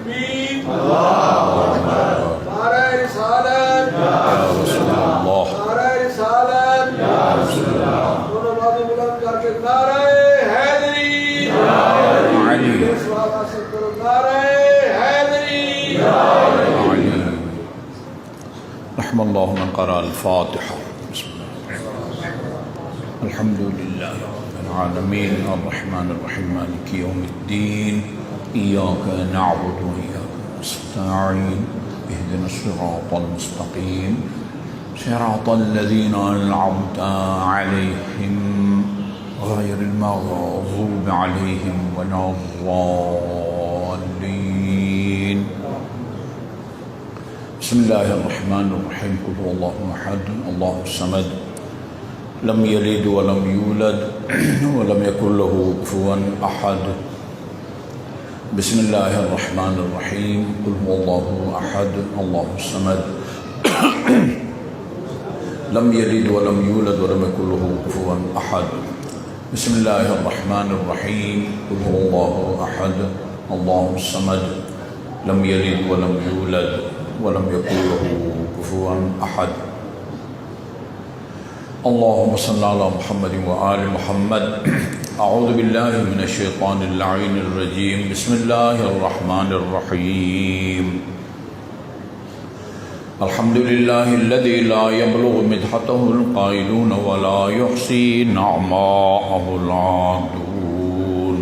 تکبیر، نعرہ رسالت، نعرہ رسالت، دونوں بازو بلند کر کے نعرہ حیدری، اس والا سے کرو نعرہ حیدری. رحم اللہ من قرأ الفاتحہ. الحمد للہ رب العالمین الرحمن الرحیم مالک یوم الدین ایاک نعبد و ایاک نستعین اہدنا الصراط المستقیم صراط الذین انعمت علیہم غیر المغضوب علیہم ولا الضالین. بسم اللہ الرحمن الرحیم قل هو اللہ احد اللہ الصمد لم یلد ولم یولد ولم یکن له کفوا احد. بسم اللہ الرحمن الرحیم قل هو اللہ احد اللہ الصمد لم یلد ولم یولد ولم یکن له کفوا احد. بسم اللہ الرحمن الرحیم قل هو اللہ احد اللہ الصمد لم یلد ولم یولد ولم یکن له کفوا احد. اللهم صل على محمد وآل محمد. اعوذ باللہ من الشیطان اللعین الرجیم. بسم اللہ الرحمن الرحیم. الحمد للہ الذي لا يبلغ مدحته القائلون ولا يحصي نعماءه العادون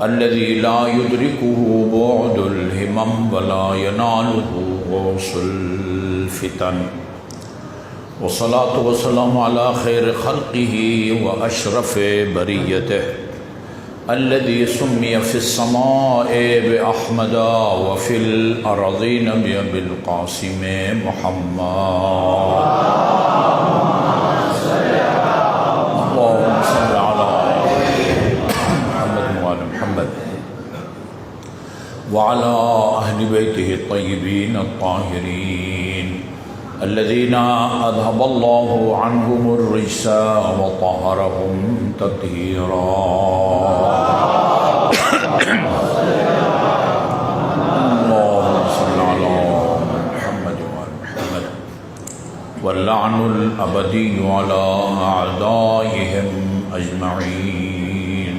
الذي لا يدركه بعد الهمم ولا يناله غوص الفتن. والصلاة والسلام على خير خلقه وأشرف بريته الذي سمي في السماء بأحمد وفي الأرضين بأبي القاسم محمد. اللهم صل على محمد وآل محمد وعلى أهل بيته الطيبين الطاهرين الذين أذهب الله عنهم الرجس وطهرهم تطهيرا. اللهم صل على محمد وآل محمد واللعن الأبدي على أعدائهم أجمعين.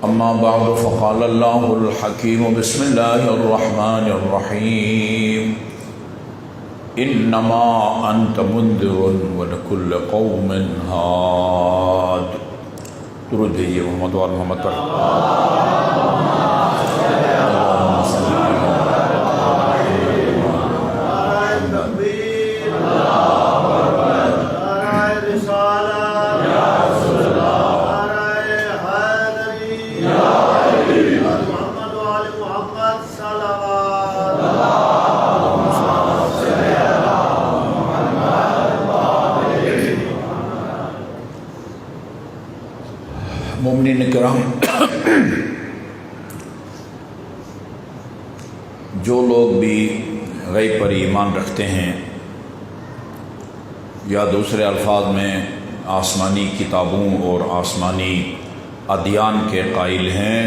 أما بعد فقال الله الحكيم بسم الله الرحمن الرحيم انما انت منذر ولکل قوم ہاد. درود بھیجیے محمد وآل محمد پر. مومنین کرام، جو لوگ بھی غیب پر ایمان رکھتے ہیں یا دوسرے الفاظ میں آسمانی کتابوں اور آسمانی ادیان کے قائل ہیں،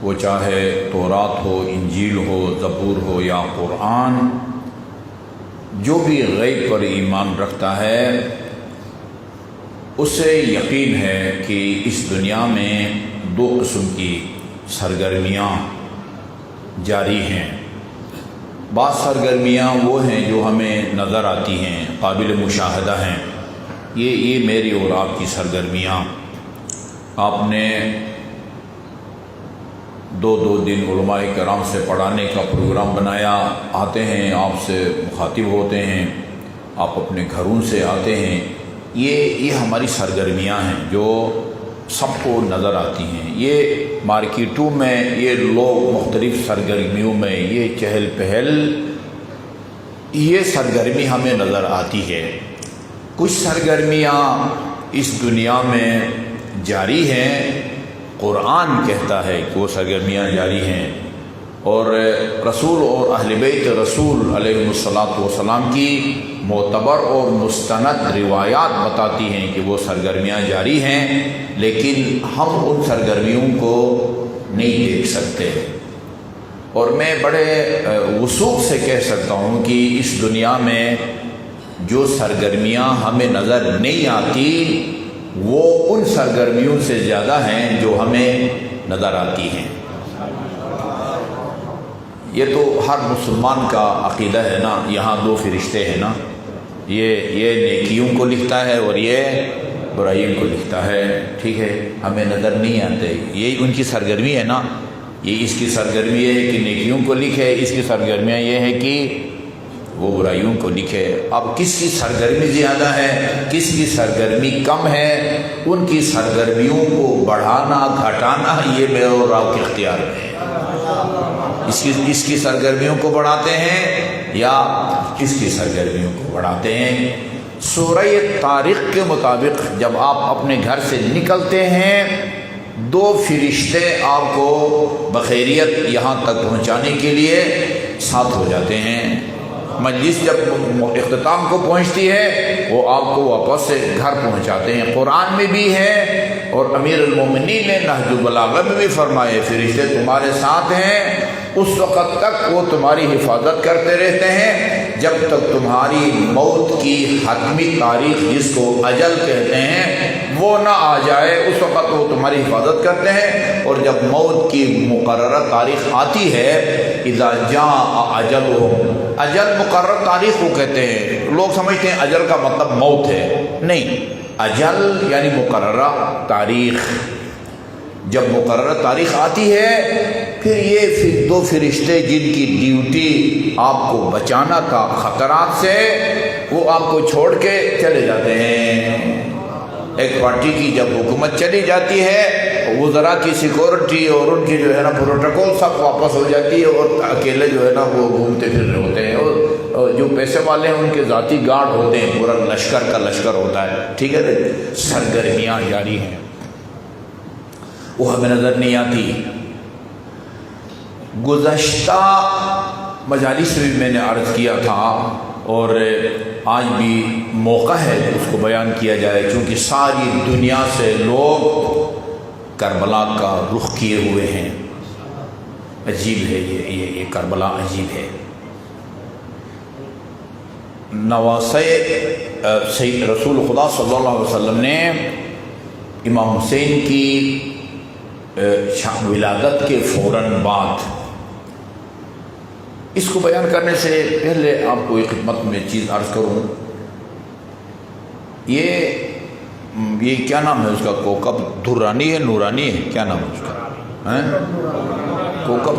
وہ چاہے تورات ہو، انجیل ہو، زبور ہو یا قرآن، جو بھی غیب پر ایمان رکھتا ہے اسے یقین ہے کہ اس دنیا میں دو قسم کی سرگرمیاں جاری ہیں. بعض سرگرمیاں وہ ہیں جو ہمیں نظر آتی ہیں، قابل مشاہدہ ہیں. یہ میری اور آپ کی سرگرمیاں. آپ نے دو دن علماء کرام سے پڑھانے کا پروگرام بنایا، آتے ہیں، آپ سے مخاطب ہوتے ہیں، آپ اپنے گھروں سے آتے ہیں. یہ ہماری سرگرمیاں ہیں جو سب کو نظر آتی ہیں. یہ مارکیٹوں میں یہ لوگ مختلف سرگرمیوں میں یہ چہل پہل، یہ سرگرمی ہمیں نظر آتی ہے. کچھ سرگرمیاں اس دنیا میں جاری ہیں، قرآن کہتا ہے کہ وہ سرگرمیاں جاری ہیں، اور رسول اور اہل بیت رسول علیہ السلام کی معتبر اور مستند روایات بتاتی ہیں کہ وہ سرگرمیاں جاری ہیں، لیکن ہم ان سرگرمیوں کو نہیں دیکھ سکتے. اور میں بڑے وثوق سے کہہ سکتا ہوں کہ اس دنیا میں جو سرگرمیاں ہمیں نظر نہیں آتی وہ ان سرگرمیوں سے زیادہ ہیں جو ہمیں نظر آتی ہیں۔ یہ تو ہر مسلمان کا عقیدہ ہے نا، یہاں دو فرشتے ہیں نا، یہ نیکیوں کو لکھتا ہے اور یہ برائیوں کو لکھتا ہے، ٹھیک ہے، ہمیں نظر نہیں آتے، یہ ان کی سرگرمی ہے نا، یہ اس کی سرگرمی یہ ہے کہ نیکیوں کو لکھے، اس کی سرگرمیاں یہ ہے کہ وہ برائیوں کو لکھے۔ اب کس کی سرگرمی زیادہ ہے، کس کی سرگرمی کم ہے، ان کی سرگرمیوں کو بڑھانا گھٹانا یہ میرے اور آپ کے اختیار میں ہے۔ اس کی سرگرمیوں کو بڑھاتے ہیں یا اس کی سرگرمیوں کو بڑھاتے ہیں۔ سورہ طارق کے مطابق جب آپ اپنے گھر سے نکلتے ہیں، دو فرشتے آپ کو بخیریت یہاں تک پہنچانے کے لیے ساتھ ہو جاتے ہیں۔ مجلس جب اختتام کو پہنچتی ہے وہ آپ کو واپس سے گھر پہنچاتے ہیں۔ قرآن میں بھی ہے اور امیر المومنین نے نہج البلاغہ میں بھی فرمائے فرشتے تمہارے ساتھ ہیں اس وقت تک وہ تمہاری حفاظت کرتے رہتے ہیں جب تک تمہاری موت کی حتمی تاریخ جس کو اجل کہتے ہیں وہ نہ آ جائے، اس وقت وہ تمہاری حفاظت کرتے ہیں، اور جب موت کی مقررہ تاریخ آتی ہے اذا جاء اجلهم، اجل مقرر تاریخ کو کہتے ہیں۔ لوگ سمجھتے ہیں اجل کا مطلب موت ہے، نہیں، اجل یعنی مقررہ تاریخ۔ جب مقررہ تاریخ آتی ہے پھر یہ دو فرشتے جن کی ڈیوٹی آپ کو بچانا تھا خطرات سے وہ آپ کو چھوڑ کے چلے جاتے ہیں۔ ایک پارٹی کی جب حکومت چلی جاتی ہے وزراء کی سیکورٹی اور ان کی جو ہے نا پروٹوکول سب واپس ہو جاتی ہے اور اکیلے جو ہے نا وہ گھومتے پھر رہے ہوتے ہیں، اور جو پیسے والے ہیں ان کے ذاتی گارڈ ہوتے ہیں، پورا لشکر کا لشکر ہوتا ہے، ٹھیک ہے۔ سرگرمیاں جاری ہیں وہ ہمیں نظر نہیں آتی۔ گزشتہ مجالس میں میں نے عرض کیا تھا اور آج بھی موقع ہے اس کو بیان کیا جائے، چونکہ ساری دنیا سے لوگ کربلا کا رخ کیے ہوئے ہیں۔ عجیب ہے یہ کربلا عجیب ہے۔ نواسۂ سید رسول خدا صلی اللہ علیہ وسلم نے امام حسین کی ولادت کے فوراً بعد، اس کو بیان کرنے سے پہلے آپ کو ایک خدمت میں چیز عرض کروں، یہ کیا نام ہے اس کا، کوکب درانی ہے، نورانی ہے، کیا نام ہے اس کا، کوکب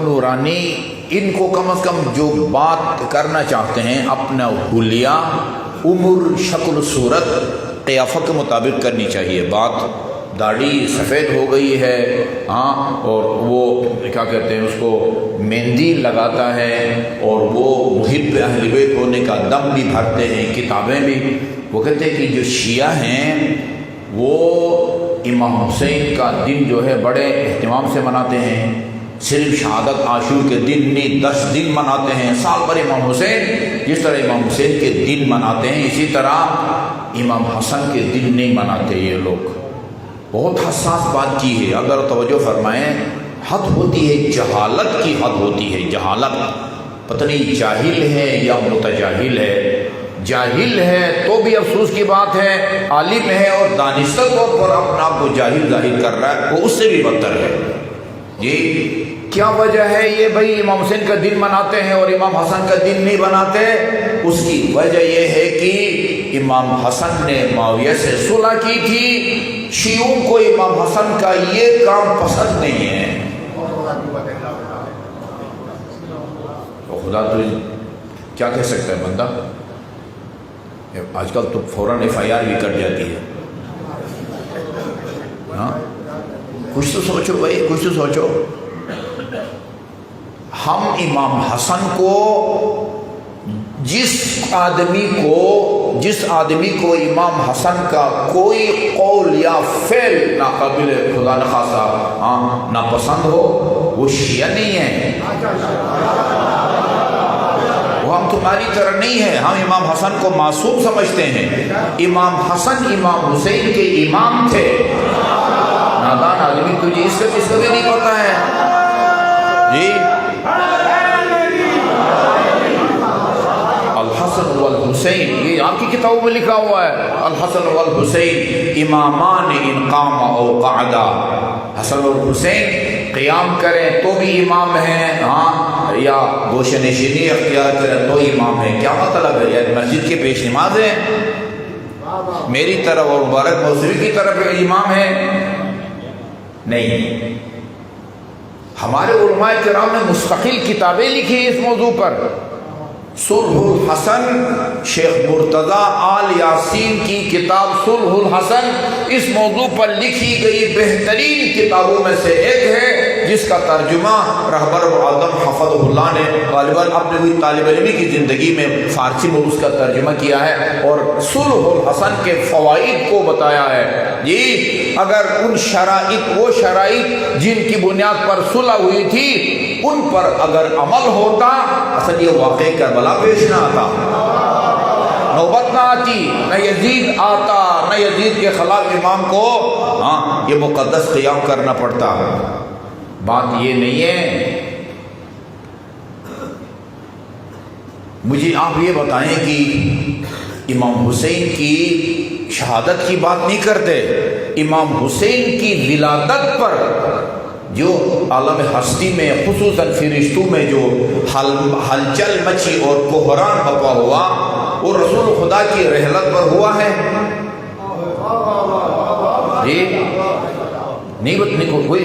نورانی، ان کو کم از کم جو بات کرنا چاہتے ہیں اپنا حلیہ، عمر، شکل، صورت قیافہ کے مطابق کرنی چاہیے بات۔ داڑھی سفید ہو گئی ہے، ہاں، اور وہ کیا کہتے ہیں اس کو مہندی لگاتا ہے، اور وہ محب اہل بیت ہونے کا دم بھی بھرتے ہیں، کتابیں بھی۔ وہ کہتے ہیں کہ جو شیعہ ہیں وہ امام حسین کا دن جو ہے بڑے اہتمام سے مناتے ہیں، صرف شہادت عاشور کے دن نہیں 10 دن مناتے ہیں سال بھر امام حسین۔ جس طرح امام حسین کے دن مناتے ہیں اسی طرح امام حسن کے دن نہیں مناتے یہ لوگ۔ بہت حساس بات کی ہے، اگر توجہ فرمائیں، حد ہوتی ہے، جہالت کی حد ہوتی ہے، جہالت، پتہ نہیں جاہل ہے یا متجاہل ہے۔ جاہل ہے تو بھی افسوس کی بات ہے، عالم ہے اور دانستہ طور پر اپنا آپ کو جاہل ظاہر کر رہا ہے، وہ اس سے بھی بدتر ہے۔ یہ کیا وجہ ہے یہ بھائی امام حسین کا دن مناتے ہیں اور امام حسن کا دن نہیں مناتے؟ اس کی وجہ یہ ہے کہ امام حسن نے معاویہ سے صلح کی تھی، شیعوں کو امام حسن کا یہ کام پسند نہیں ہے۔ تو خدا تو کیا کہہ سکتا ہے بندہ، آج کل تو فوراً FIR بھی کٹ جاتی ہے۔ ہاں، کچھ تو سوچو بھائی، کچھ تو سوچو۔ ہم امام حسن کو جس آدمی کو امام حسن کا کوئی قول یا فعل ناقابل خدا نخواستہ ناپسند ہو وہ شیعہ نہیں ہے، وہ ہم تمہاری طرح نہیں ہے۔ ہم امام حسن کو معصوم سمجھتے ہیں۔ امام حسن امام حسین کے امام تھے۔ نادان آدمی تجھے اس کا بھی نہیں پتا ہے۔ جی الحسن والحسین، یہ آپ کی کتابوں میں لکھا ہوا ہے، الحسن والحسین امامان ان قام او قعدا، حسن اور حسین قیام کریں تو بھی امام ہیں، ہاں، یا گوشہ نشینی اختیار کریں تو امام ہیں۔ کیا مطلب ہے؟ یعنی مسجد کے پیش نماز ہے میری طرف اور مبارک موسوی کی طرف امام ہے؟ نہیں، ہمارے علماء کرام نے مستقل کتابیں لکھی اس موضوع پر۔ صلح الحسن، شیخ مرتضی آل یاسین کی کتاب صلح الحسن اس موضوع پر لکھی گئی بہترین کتابوں میں سے ایک ہے، جس کا ترجمہ رہبر اعظم حفظہ اللہ نے غالباً اپنے ہوئی طالب علمی کی زندگی میں فارسی میں اس کا ترجمہ کیا ہے اور صلح الحسن کے فوائد کو بتایا ہے۔ جی اگر ان شرائط، وہ شرائط جن کی بنیاد پر صلح ہوئی تھی، ان پر اگر عمل ہوتا، اصل یہ واقعہ کربلا پیش نہ آتا، نوبت نہ آتی، نہ یزید آتا، نہ یزید کے خلاف امام کو یہ مقدس قیام کرنا پڑتا۔ بات یہ نہیں ہے۔ مجھے آپ یہ بتائیں کہ امام حسین کی شہادت کی بات نہیں کرتے، امام حسین کی ولادت پر جو عالم ہستی میں خصوصاً فرشتوں میں جو ہلچل مچی اور کوہران بپا ہوا، وہ رسول خدا کی رحلت پر ہوا ہے؟ جی نہیں کوئی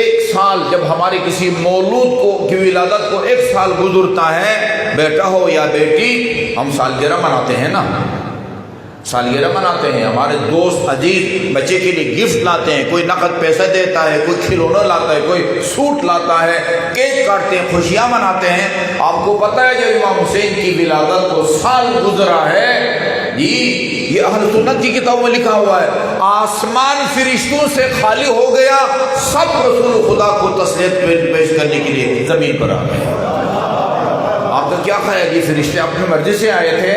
ایک سال جب ہمارے کسی مولود کو کی ولادت کو ایک سال گزرتا ہے، بیٹا ہو یا بیٹی، ہم سالگرہ مناتے ہیں نا، سالگرہ مناتے ہیں، ہمارے دوست عزیز بچے کے لیے گفٹ لاتے ہیں، کوئی نقد پیسہ دیتا ہے، کوئی کھلونا لاتا ہے، کوئی سوٹ لاتا ہے، کیک کاٹتے ہیں، خوشیاں مناتے ہیں۔ آپ کو پتہ ہے جب امام حسین کی ولادت کو سال گزرا ہے، جی یہ اہل سنت کی کتابوں میں لکھا ہوا ہے، آسمان فرشتوں سے خالی ہو گیا، سب رسول خدا کو تسلیت پیش کرنے کے لیے زمین پر آ گئے۔ آپ کا کیا خیال ہے؟ یہ فرشتے اپنی مرضی سے آئے تھے؟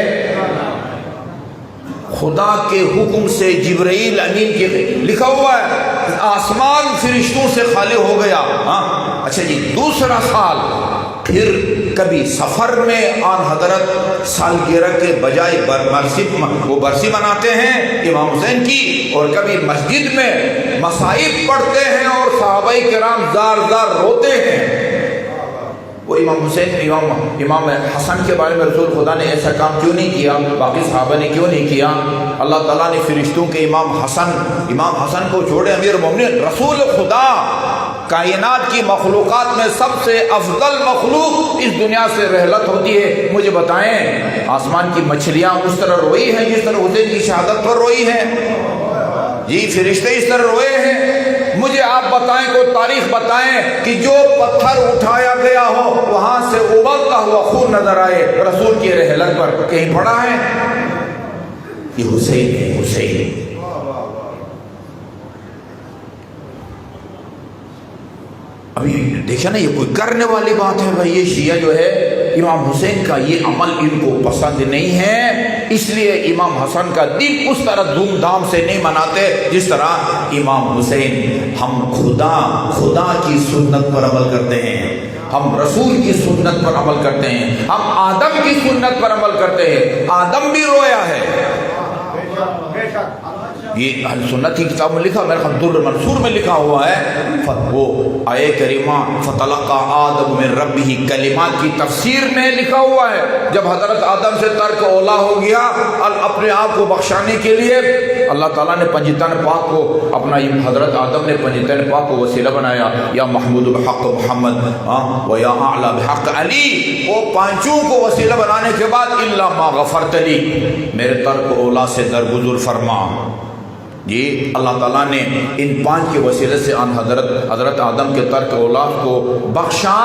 خدا کے حکم سے جبرائیل امین کے لکھا ہوا ہے آسمان فرشتوں سے خالی ہو گیا۔ اچھا جی، دوسرا سال پھر کبھی سفر میں آن حضرت سالگرہ کے بجائے وہ برسی مناتے ہیں امام حسین کی، اور کبھی مسجد میں مصائب پڑھتے ہیں اور صحابہ کرام زار زار روتے ہیں۔ وہ امام حسین امام حسن کے بارے میں رسول خدا نے ایسا کام کیوں نہیں کیا؟ باقی صحابہ نے کیوں نہیں کیا؟ اللہ تعالیٰ نے فرشتوں کے امام حسن کو چھوڑے امیر المومنین رسول خدا، کائنات کی مخلوقات میں سب سے افضل مخلوق اس دنیا سے رحلت ہوتی ہے۔ مجھے بتائیں آسمان کی مچھلیاں اس طرح روئی ہیں جس طرح حسین کی شہادت پر روئی ہیں؟ جی فرشتے اس طرح روئے ہیں؟ مجھے آپ بتائیں، کوئی تاریخ بتائیں کہ جو پتھر اٹھایا گیا ہو وہاں سے ابلتا ہوا خون نظر آئے رسول کی رحلت پر؟ کہیں پڑا ہے؟ یہ حسین ہے، حسین۔ ابھی دیکھا نا، یہ کوئی کرنے والی بات ہے بھائی۔ یہ شیعہ جو ہے امام حسین کا یہ عمل ان کو پسند نہیں ہے، اس لیے امام حسن کا دن اس طرح دھوم دھام سے نہیں مناتے جس طرح امام حسین۔ ہم خدا کی سنت پر عمل کرتے ہیں، ہم رسول کی سنت پر عمل کرتے ہیں، ہم آدم کی سنت پر عمل کرتے ہیں۔ آدم بھی رویا ہے، یہ اہل سنت کی کتاب میں لکھا، میرے خیال در المنصور میں لکھا ہوا ہے، وہ آیے کریمہ فتلقى آدم من ربہ کلمات کی تفسیر میں لکھا ہوا ہے۔ جب حضرت آدم سے ترک اولا ہو گیا اپنے آپ کو بخشانے کے لیے، اللہ تعالیٰ نے پنجتن پاک کو اپنا، حضرت آدم نے پنجتن پاک کو وسیلہ بنایا، یا محمود بحق محمد و یا اعلی بحق علی، وہ پانچوں کو وسیلہ بنانے کے بعد الا ما غفرت لی، میرے ترک اولا سے درگزر فرما۔ جی اللہ تعالیٰ نے ان پانچ کے وسیلے سے حضرت آدم کے ترک اولاد کو بخشا۔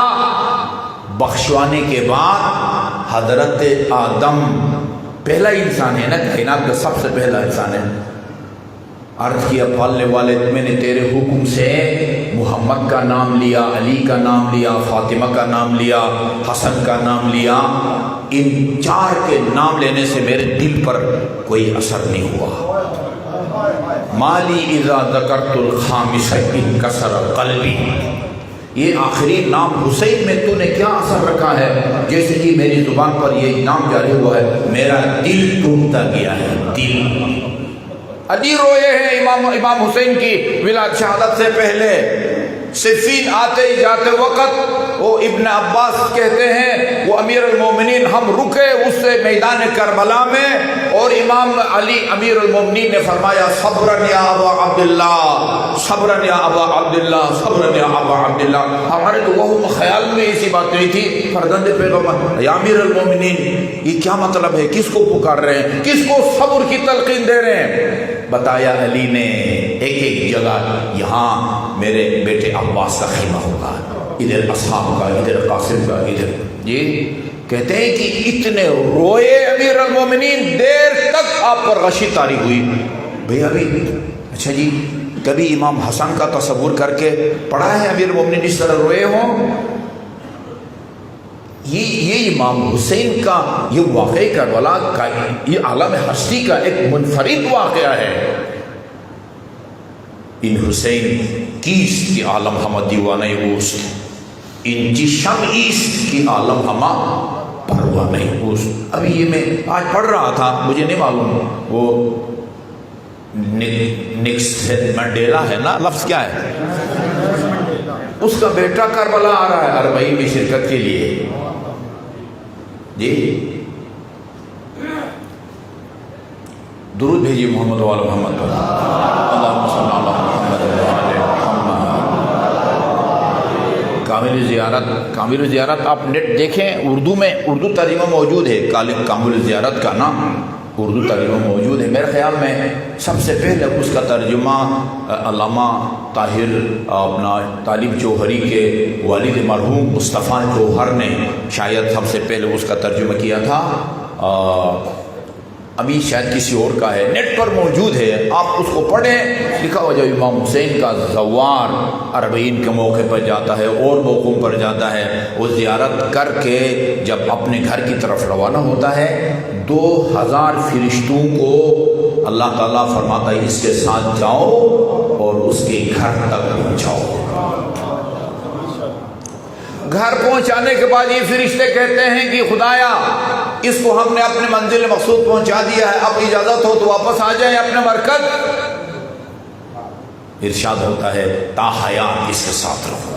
بخشوانے کے بعد حضرت آدم پہلا انسان ہے نا، کائنات کا سب سے پہلا انسان ہے۔ عرض کیا پالنے والے میں نے تیرے حکم سے محمد کا نام لیا، علی کا نام لیا، فاطمہ کا نام لیا، حسن کا نام لیا، ان چار کے نام لینے سے میرے دل پر کوئی اثر نہیں ہوا۔ مالی اذا ذکرت الخامس انکسر قلبی، یہ آخری نام حسین میں تو نے کیا اثر رکھا ہے؟ جیسے کہ میری زبان پر یہ نام جاری ہوا ہے، میرا دل ٹوٹتا گیا ہے، دل۔ علی روئے ہیں امام حسین کی ولادت شہادت سے پہلے، صفین آتے ہی جاتے وقت وہ ابن عباس کہتے ہیں وہ امیر المومنین ہم رکے اس سے میدان کربلا میں، اور امام علی امیر المومنین نے فرمایا صبرن یا ابا عبداللہ، صبرن یا ابا عبداللہ، صبرن یا ابا عبداللہ۔ ہمارے تو وہ خیال میں ایسی بات نہیں تھی، فرزند پیغمبر یا امیر المومنین یہ کیا مطلب ہے، کس کو پکار رہے ہیں، کس کو صبر کی تلقین دے رہے ہیں؟ بتایا علی نے ایک ایک جگہ، یہاں میرے بیٹے عباس کا خیمہ ہوگا، ادھر اصحاب کا، ادھر قاسم کا، ادھر۔ یہ کہتے ہیں کہ اتنے روئے امیر المومنین، دیر تک آپ پر غشی طاری ہوئی۔ بھئی ابھی اچھا جی کبھی امام حسن کا تصور کر کے پڑھا ہے امیر المومنین اس طرح روئے ہوں؟ یہ امام حسین کا یہ واقعہ کربلا کا یہ عالم ہستی کا ایک منفرد واقعہ ہے۔ ان حسین کیست کی عالم ہمہ دیوانہ اوست، ان جشم ایست کی عالم ہمہ پروانہ اوست۔ ابھی یہ میں آج پڑھ رہا تھا، مجھے نہیں معلوم وہ نیکسن منڈیلا ہے نا، لفظ کیا ہے، اس کا بیٹا کربلا آ رہا ہے اربعین میں شرکت کے لیے۔ جی درود بھیجیے محمد وعلی محمد پر، اللہم صلی اللہ محمد وعلی محمد۔ کامل زیارت آپ نیٹ دیکھیں، اردو میں اردو ترجمہ موجود ہے، کامل زیارت کا نا اردو ترجمہ موجود ہے۔ میرے خیال میں سب سے پہلے اس کا ترجمہ علامہ طاہر اپنا طالب جوہری کے والد مرحوم مصطفیٰ جوہر نے شاید سب سے پہلے اس کا ترجمہ کیا تھا، ابھی شاید کسی اور کا ہے، نیٹ پر موجود ہے، آپ اس کو پڑھیں۔ لکھا ہوا جو امام حسین کا زوار اربعین کے موقع پر جاتا ہے اور موقعوں پر جاتا ہے، وہ زیارت کر کے جب اپنے گھر کی طرف روانہ ہوتا ہے 2000 فرشتوں کو اللہ تعالیٰ فرماتا ہے اس کے ساتھ جاؤ اور اس کے گھر تک پہنچاؤ۔ گھر پہنچانے کے بعد یہ فرشتے کہتے ہیں کہ خدایا اس کو ہم نے اپنے منزل مقصود پہنچا دیا ہے، اب اجازت ہو تو واپس آ جائیں اپنے مرکز۔ ارشاد ہوتا ہے تا حیات اس کے ساتھ رہو۔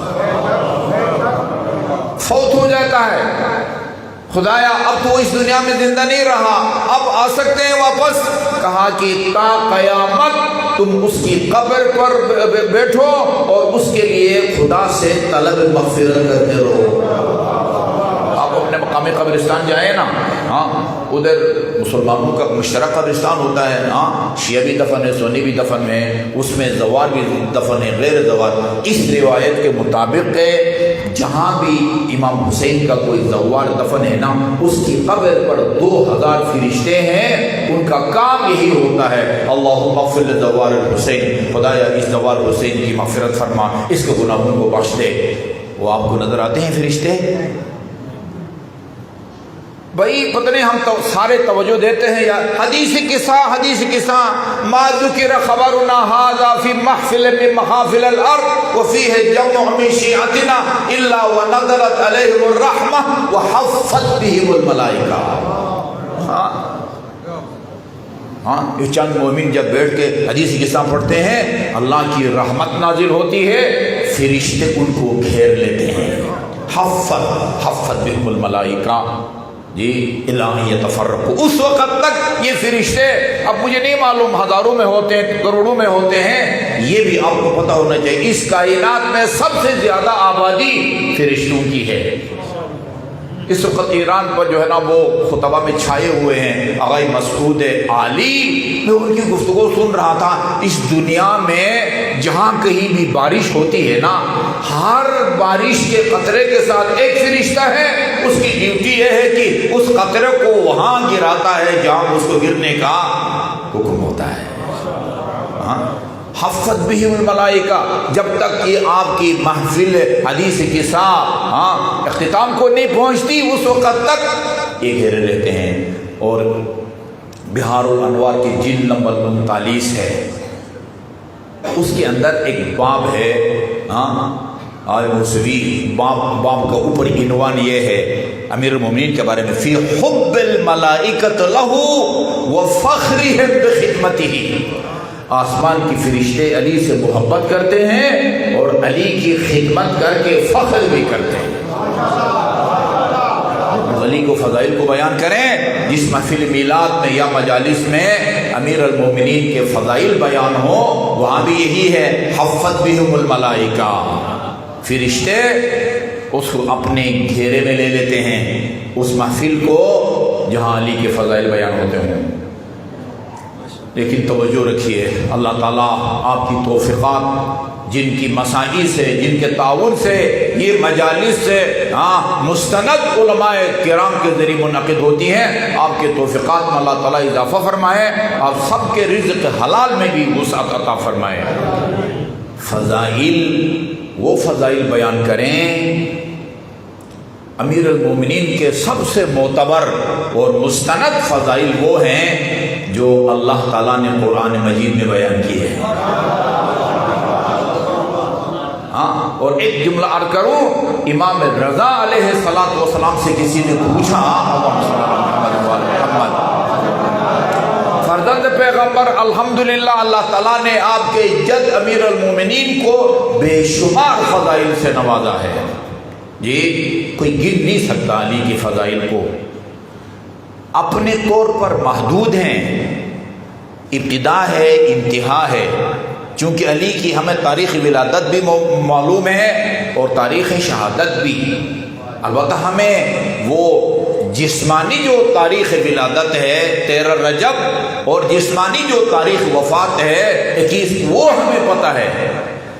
فوت ہو جاتا ہے، خدایا اب تو اس دنیا میں زندہ نہیں رہا، اب آ سکتے ہیں واپس؟ کہا کہ تا قیامت تم اس کی قبر پر بیٹھو اور اس کے لیے خدا سے طلب مغفرت کرتے رہو۔ آپ اپنے مقامی قبرستان جائیں نا، ہاں ادھر مسلمانوں کا مشترک قبرستان ہوتا ہے، ہاں شیعہ بھی دفن ہے، سنی بھی دفن ہے، اس میں زوار بھی دفن ہے، غیر زوار۔ اس روایت کے مطابق جہاں بھی امام حسین کا کوئی زوار دفن ہے نا، اس کی قبر پر 2000 فرشتے ہیں، ان کا کام یہی ہوتا ہے اللہم اغفر لزوار الحسین، خدایا اس زوار حسین کی مغفرت فرما، اس کے گناہوں کو بخش دے۔ وہ آپ کو نظر آتے ہیں فرشتے؟ بھائی پتہ نہیں ہم تو سارے توجہ دیتے ہیں یار، حدیث قصہ ما ذکر خبرنا هذا فی محفل من محافل الارض وفیہ جمع من شیعتنا الا ونزلت علیہم الرحمہ وحفت بہم الملائکہ۔ ہاں یہ چند مومن جب بیٹھ کے حدیث قصہ پڑھتے ہیں، اللہ کی رحمت نازل ہوتی ہے، فرشتے ان کو گھیر لیتے ہیں۔ حفت بہم الملائکہ، جی الہی یتفرق، اس وقت تک یہ فرشتے، اب مجھے نہیں معلوم ہزاروں میں ہوتے ہیں کروڑوں میں ہوتے ہیں، یہ بھی آپ کو پتہ ہونا چاہیے اس کائنات میں سب سے زیادہ آبادی فرشتوں کی ہے۔ اس وقت ایران پر جو ہے نا وہ خطبہ میں چھائے ہوئے ہیں آغائی مسعود عالی، میں ان کی گفتگو سن رہا تھا، اس دنیا میں جہاں کہیں بھی بارش ہوتی ہے نا، ہر بارش کے قطرے کے ساتھ ایک فرشتہ ہے، اس کی ڈیوٹی یہ ہے کہ اس قطرے کو وہاں گراتا ہے جہاں اس کو گرنے کا حکم ہوتا ہے۔ حفت بہم الملائکہ، جب تک یہ آپ کی محفل حدیث قصہ اختتام کو نہیں پہنچتی اس وقت تک یہ گھیرے رہتے ہیں۔ اور بہار الانوار کی جلد نمبر 39 ہے، اس کے اندر ایک باب ہے آل موسوی باب کا اوپری عنوان یہ ہے امیر المومنین کے بارے میں، فی حب الملائکۃ لہ وفخرہم بخدمتہ، آسمان کی فرشتے علی سے محبت کرتے ہیں اور علی کی خدمت کر کے فخر بھی کرتے ہیں۔ علی کو فضائل کو بیان کریں، جس محفل میلاد میں یا مجالس میں امیر المومنین کے فضائل بیان ہو، وہاں بھی یہی ہے، حفت بہم الملائکہ، فرشتے اس کو اپنے گھیرے میں لے لیتے ہیں اس محفل کو جہاں علی کے فضائل بیان ہوتے ہیں۔ لیکن توجہ رکھیے، اللہ تعالیٰ آپ کی توفیقات، جن کی مساعی سے، جن کے تعاون سے یہ مجالس سے مستند علماء کرام کے ذریعے منعقد ہوتی ہیں، آپ کے توفیقات میں اللہ تعالیٰ اضافہ فرمائے، آپ سب کے رزق حلال میں بھی وسعت عطا فرمائے۔ فضائل، وہ فضائل بیان کریں، امیر المومنین کے سب سے معتبر اور مستند فضائل وہ ہیں جو اللہ تعالیٰ نے قرآن مجید میں بیان کیے ہیں۔ اور ایک جملہ عرض کروں، امام رضا علیہ السلام سے کسی نے پوچھا، فرزند پیغمبر الحمدللہ اللہ تعالیٰ نے آپ کے جد امیر المومنین کو بے شمار فضائل سے نوازا ہے، یہ کوئی گر نہیں سکتا علی کی فضائل کو، اپنے طور پر محدود ہیں، ابتدا ہے انتہا ہے، چونکہ علی کی ہمیں تاریخ ولادت بھی معلوم ہے اور تاریخ شہادت بھی، البتہ ہمیں وہ جسمانی جو تاریخ ولادت ہے 13 رجب اور جسمانی جو تاریخ وفات ہے 21، وہ ہمیں پتہ ہے،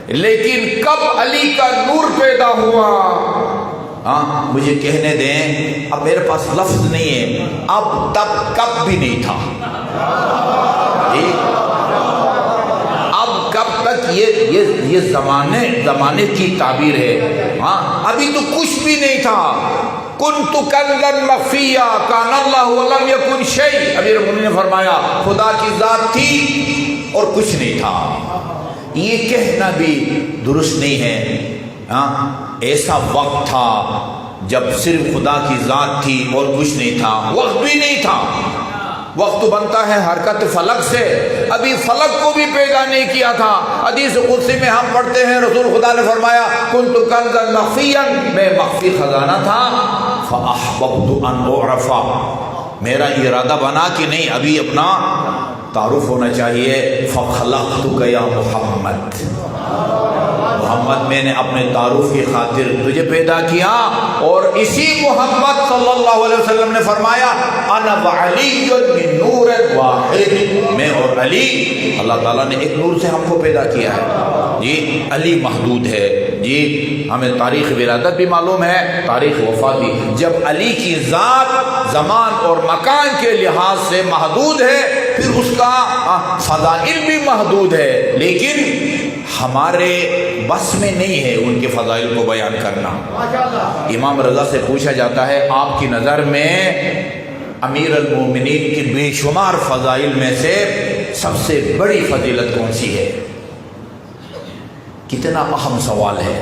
لیکن کب علی کا نور پیدا ہوا، مجھے کہنے دیں، اب میرے پاس لفظ نہیں ہے، اب تب کب بھی نہیں تھا، کب تک یہ زمانے کی تعبیر ہے، ابھی تو کچھ بھی نہیں تھا، کنت کنزا مخفیا کان اللہ ولم یکن شیء، امیر المومنین نے فرمایا خدا کی ذات تھی اور کچھ نہیں تھا، یہ کہنا بھی درست نہیں ہے، ایسا وقت تھا جب صرف خدا کی ذات تھی اور کچھ نہیں تھا، وقت بھی نہیں تھا، وقت بنتا ہے حرکت فلک سے، ابھی فلک کو بھی پیدا نہیں کیا تھا، حدیث قدسی میں ہم پڑھتے ہیں رسول خدا نے فرمایا کنت کنزا مخفیا، میں مخفی خزانہ تھا، فاحببت ان اعرف، میرا ارادہ بنا کہ نہیں ابھی اپنا تعارف ہونا چاہیے، فخلقتک یا محمد، محمد میں نے اپنے تعارف کی خاطر تجھے پیدا کیا، اور اسی محمد صلی اللہ علیہ وسلم نے فرمایا انا وعلی من نور واحد، میں اور علی اللہ تعالیٰ نے ایک نور سے ہم کو پیدا کیا ہے، جی علی محدود ہے، جی ہمیں تاریخ ولادت بھی معلوم ہے، تاریخ وفات بھی، جب علی کی ذات زمان اور مکان کے لحاظ سے محدود ہے پھر اس کا فضائل بھی محدود ہے، لیکن ہمارے بس میں نہیں ہے ان کے فضائل کو بیان کرنا۔ امام رضا سے پوچھا جاتا ہے آپ کی نظر میں امیر المومنین کی بے شمار فضائل میں سے سب سے بڑی فضیلت کون سی ہے؟ کتنا اہم سوال ہے۔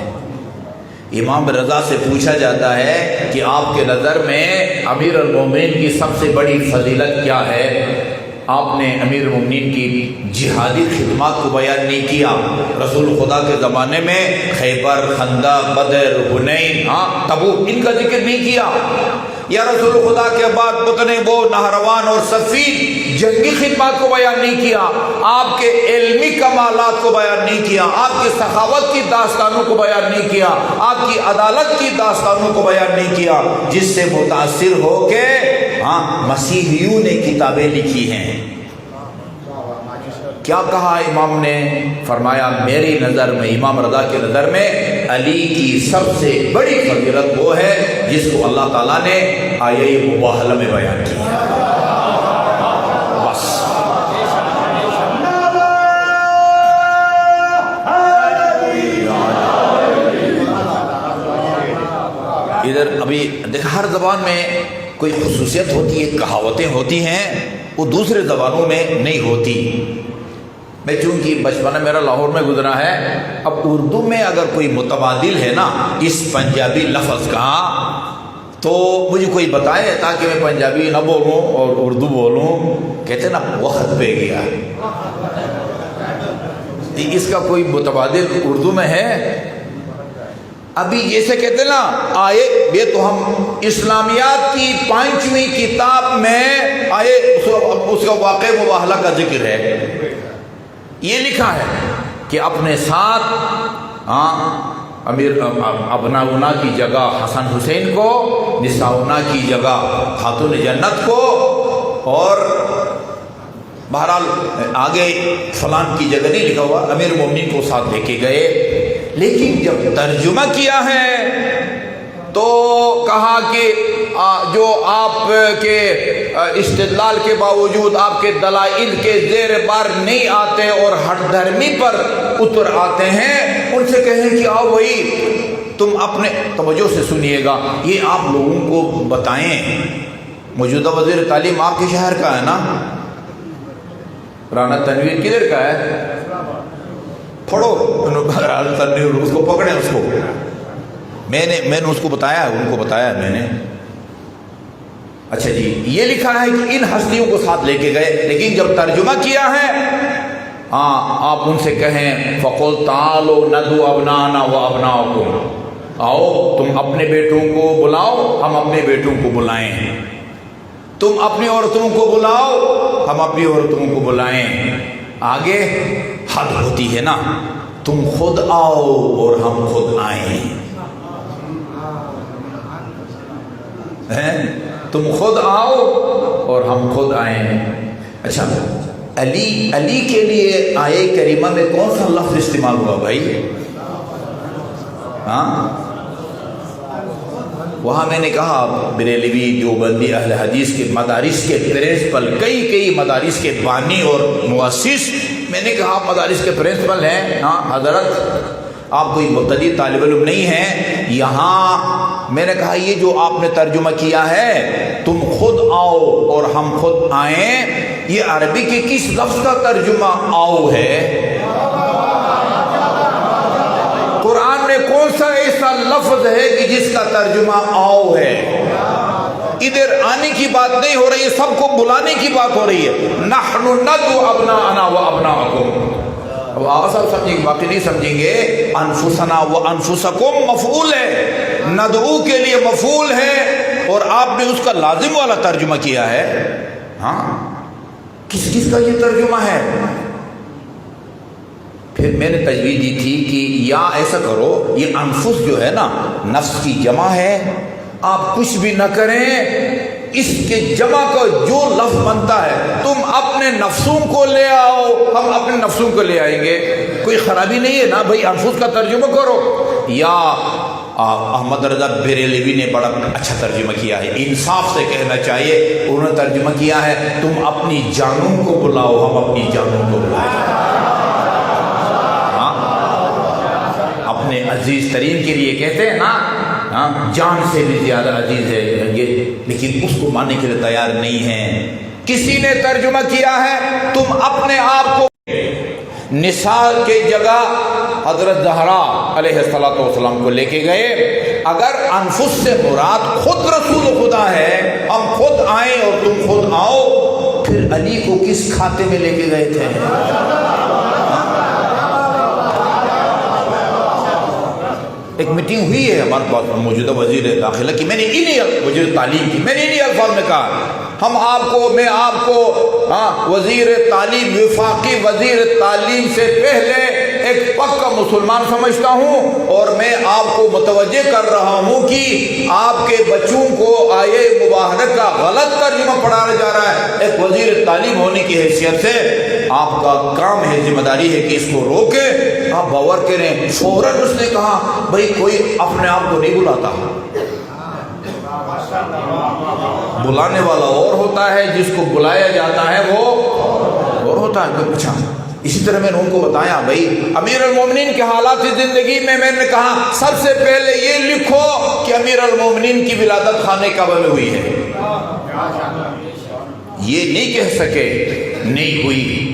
امام رضا سے پوچھا جاتا ہے کہ آپ کے نظر میں امیر المومنین کی سب سے بڑی فضیلت کیا ہے؟ آپ نے امیر المومنین کی جہادی خدمات کو بیان نہیں کیا، رسول خدا کے زمانے میں خیبر، خندق، بدر، حنین، تبوک، ان کا ذکر نہیں کیا، یا رسول خدا کے بعد پتنے وہ نہروان اور صفین جنگی خدمات کو بیان نہیں کیا، آپ کے علمی کمالات کو بیان نہیں کیا، آپ کی سخاوت کی داستانوں کو بیان نہیں کیا، آپ کی عدالت کی داستانوں کو بیان نہیں کیا، جس سے متاثر ہو کے مسیحیوں نے کتابیں لکھی ہیں۔ کیا کہا امام نے؟ فرمایا میری نظر میں، امام رضا کے نظر میں علی کی سب سے بڑی فضیلت وہ ہے جس کو اللہ تعالیٰ نے آیہ مباہلہ میں بیان کیا۔ بس ادھر ابھی دیکھ، ہر زبان میں کوئی خصوصیت ہوتی ہے، کہاوتیں ہوتی ہیں، وہ دوسرے زبانوں میں نہیں ہوتی۔ میں چونکہ بچپنا میرا لاہور میں گزرا ہے، اب اردو میں اگر کوئی متبادل ہے نا اس پنجابی لفظ کا تو مجھے کوئی بتائے تاکہ میں پنجابی نہ بولوں اور اردو بولوں. کہتے نا وقت پہ گیا. اس کا کوئی متبادل اردو میں ہے؟ ابھی جیسے کہتے نا آئے، یہ تو ہم اسلامیات کی 5ویں کتاب میں آئے اس کا واقع مباہلہ کا ذکر ہے. یہ لکھا ہے کہ اپنے ساتھ امیر ابناؤنا کی جگہ حسن حسین کو، نساؤنا کی جگہ خاتون جنت کو، اور بہرحال آگے فلان کی جگہ نہیں لکھا ہوا، امیر مومنین کو ساتھ لے کے گئے. لیکن جب ترجمہ کیا ہے تو کہا کہ جو آپ کے استدلال کے باوجود آپ کے دلائل کے زیر بار نہیں آتے اور ہٹ دھرمی پر اتر آتے ہیں، ان سے کہیں کہ آؤ بھائی تم اپنے، توجہ سے سنیے گا، یہ آپ لوگوں کو بتائیں. موجودہ وزیر تعلیم آپ کے شہر کا ہے نا، رانا تنویر کدھر کا ہے؟ پڑھو تنویر، اس کو پکڑیں. اس کو میں نے اس کو بتایا، ان کو بتایا میں نے. اچھا جی، یہ لکھا ہے کہ ان ہستیوں کو ساتھ لے کے گئے، لیکن جب ترجمہ کیا ہے آپ ان سے کہیں فَقُلْ تَعَالُوا نَدْعُوا أَبْنَاءَنَا وَأَبْنَاءَكُمْ، آؤ تم اپنے بیٹوں کو بلاؤ، ہم اپنے بیٹوں کو بلائیں. تم اپنی عورتوں کو بلاؤ، ہم اپنی عورتوں کو بلائیں. آگے حد ہوتی ہے نا، تم خود آؤ اور ہم خود آئیں. تم خود آؤ اور ہم خود آئیں. اچھا، علی کے لیے آیے کریمہ میں کون سا لفظ استعمال ہوا بھائی؟ وہاں میں نے کہا بریلوی، دیوبندی، اہل حدیث کے مدارس کے پرنسپل، کئی مدارس کے بانی اور مؤسس، میں نے کہا آپ مدارس کے پرنسپل ہیں، حضرت آپ کوئی مبتدی طالب علم نہیں ہیں. یہاں میں نے کہا یہ جو آپ نے ترجمہ کیا ہے تم خود آؤ اور ہم خود آئیں، یہ عربی کے کس لفظ کا ترجمہ آؤ ہے؟ قرآن میں کون سا ایسا لفظ ہے کہ جس کا ترجمہ آؤ ہے؟ ادھر آنے کی بات نہیں ہو رہی ہے، سب کو بلانے کی بات ہو رہی ہے. نحن ندعو ابناءنا وابناءکم. اب آواز آپ سمجھیں گے، باقی نہیں سمجھیں گے. انفسنا و انفسکم مفعول ہے، ندعو کے لیے مفعول ہے، اور آپ نے اس کا لازم والا ترجمہ کیا ہے. کس کا یہ ترجمہ ہے؟ پھر میں نے تجویز دی تھی کہ یا ایسا کرو، یہ انفس جو ہے نا نفس کی جمع ہے، آپ کچھ بھی نہ کریں، اس کے جمع کا جو لفظ بنتا ہے تم اپنے نفسوں کو لے آؤ، ہم اپنے نفسوں کو لے آئیں گے. کوئی خرابی نہیں ہے نا بھائی، انفس کا ترجمہ کرو. یا احمد رضا بریلوی نے بڑا اچھا ترجمہ کیا ہے، انصاف سے کہنا چاہیے، انہوں نے ترجمہ کیا ہے تم اپنی جانوں کو بلاؤ، ہم اپنی جانوں کو بلائیں. اپنے عزیز ترین کے لیے کہتے ہیں نا، جان سے بھی زیادہ عزیز ہے یہ، لیکن اس کو ماننے کے لیے تیار نہیں ہیں. کسی نے ترجمہ کیا ہے تم اپنے آپ کو نساء کے جگہ حضرت زہرا علیہ السلام کو لے کے گئے. اگر انفس سے مراد خود رسول خدا ہے، ہم خود آئیں اور تم خود آؤ، پھر علی کو کس کھاتے میں لے کے گئے تھے؟ ایک میٹنگ ہوئی ہے ہمارے پاس موجودہ وزیر داخلہ کی، میں نے وزیر تعلیم کی، میں نے انہی الفاظ میں کہا میں آپ کو وزیر تعلیم، وفاقی وزیر تعلیم سے پہلے ایک پکا مسلمان سمجھتا ہوں، اور میں آپ کو متوجہ کر رہا ہوں کہ آپ کے بچوں کو آیے مبارک کا غلط ترجمہ پڑھایا جا رہا ہے. ایک وزیر تعلیم ہونے کی حیثیت سے آپ کا کام ہے، ذمہ داری ہے کہ اس کو روکیں. آپ باور کریں، فوراً اس نے کہا بھائی کوئی اپنے آپ کو نہیں بلاتا، بلانے والا اور ہوتا ہے، جس کو بلایا جاتا ہے وہ اور ہوتا ہے. اچھا، اسی طرح میں نے ان کو بتایا بھائی امیر المومنین کے حالات زندگی میں نے کہا سب سے پہلے یہ لکھو کہ امیر المومنین کی ولادت خانہ کعبہ میں ہوئی ہے. یہ نہیں کہہ سکے نہیں ہوئی.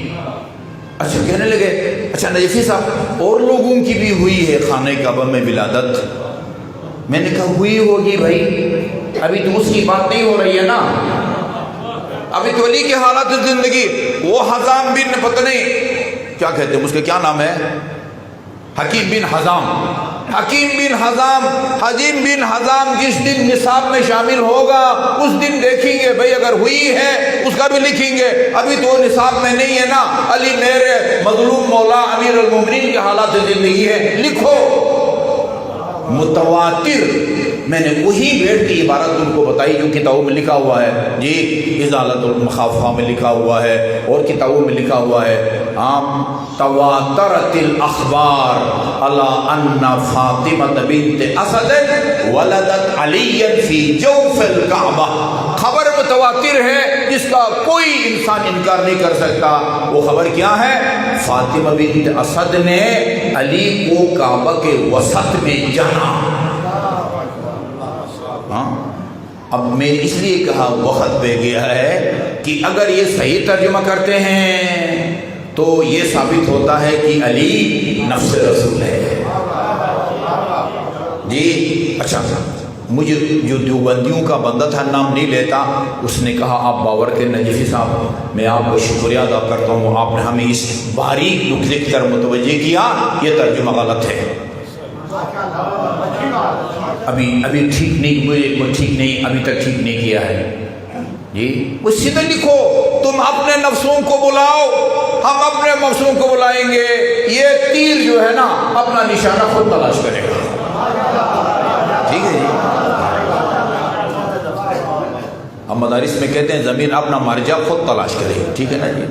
اچھا کہنے لگے اچھا نجفی صاحب اور لوگوں کی بھی ہوئی ہے خانہ کعبہ میں ولادت؟ میں نے کہا ہوئی ہوگی بھائی، ابھی تو اس کی بات نہیں ہو رہی ہے نا، ابھی تو علی کے حالات زندگی، وہ حزام بن پتہ نہیں کیا کہتے ہیں اس کے کیا نام ہے، حکیم بن حزام، حکیم بن حزام، حکیم بن حزام جس دن نصاب میں شامل ہوگا اس دن دیکھیں گے بھائی، اگر ہوئی ہے اس کا بھی لکھیں گے، ابھی تو نصاب میں نہیں ہے نا۔ علی میرے مظلوم مولا امیر المومنین کے حالات زندگی ہے، لکھو۔ متواتر میں نے وہی بیٹ کی عبارت ان کو بتائی جو کتابوں میں لکھا ہوا ہے، جی ازالۃ المخافہ میں لکھا ہوا ہے اور کتابوں میں لکھا ہوا ہے، تواترت الاخبار علی ان فاطمہ بنت اسد ولدت علی فی جوف الکعبہ، خبر متواتر ہے جس کا کوئی انسان انکار نہیں کر سکتا۔ وہ خبر کیا ہے؟ فاطمہ بنت اسد نے علی کو کعبہ کے وسط میں جنا۔ اب میں اس لیے کہا وقت پہ گیا ہے کہ اگر یہ صحیح ترجمہ کرتے ہیں تو یہ ثابت ہوتا ہے کہ علی نفس رسول ہے۔ جی اچھا، مجھے جو دیوبندیوں کا بندہ تھا نام نہیں لیتا، اس نے کہا آپ باور کے نجفی صاحب میں آپ کا شکریہ ادا کرتا ہوں، آپ نے ہمیں اس باریک نقطے لکھ کر متوجہ کیا، یہ ترجمہ غلط ہے۔ ابھی ٹھیک نہیں، مجھے ٹھیک نہیں، ابھی تک ٹھیک نہیں کیا ہے۔ جی وہ سیدھے لکھو، تم اپنے نفسوں کو بلاؤ، ہم اپنے نفسوں کو بلائیں گے، یہ تیر جو ہے نا اپنا نشانہ خود تلاش کرے گا۔ ٹھیک ہے جی، ہم مدارس میں کہتے ہیں زمین اپنا مرجع خود تلاش کرے گی، ٹھیک ہے نا جی۔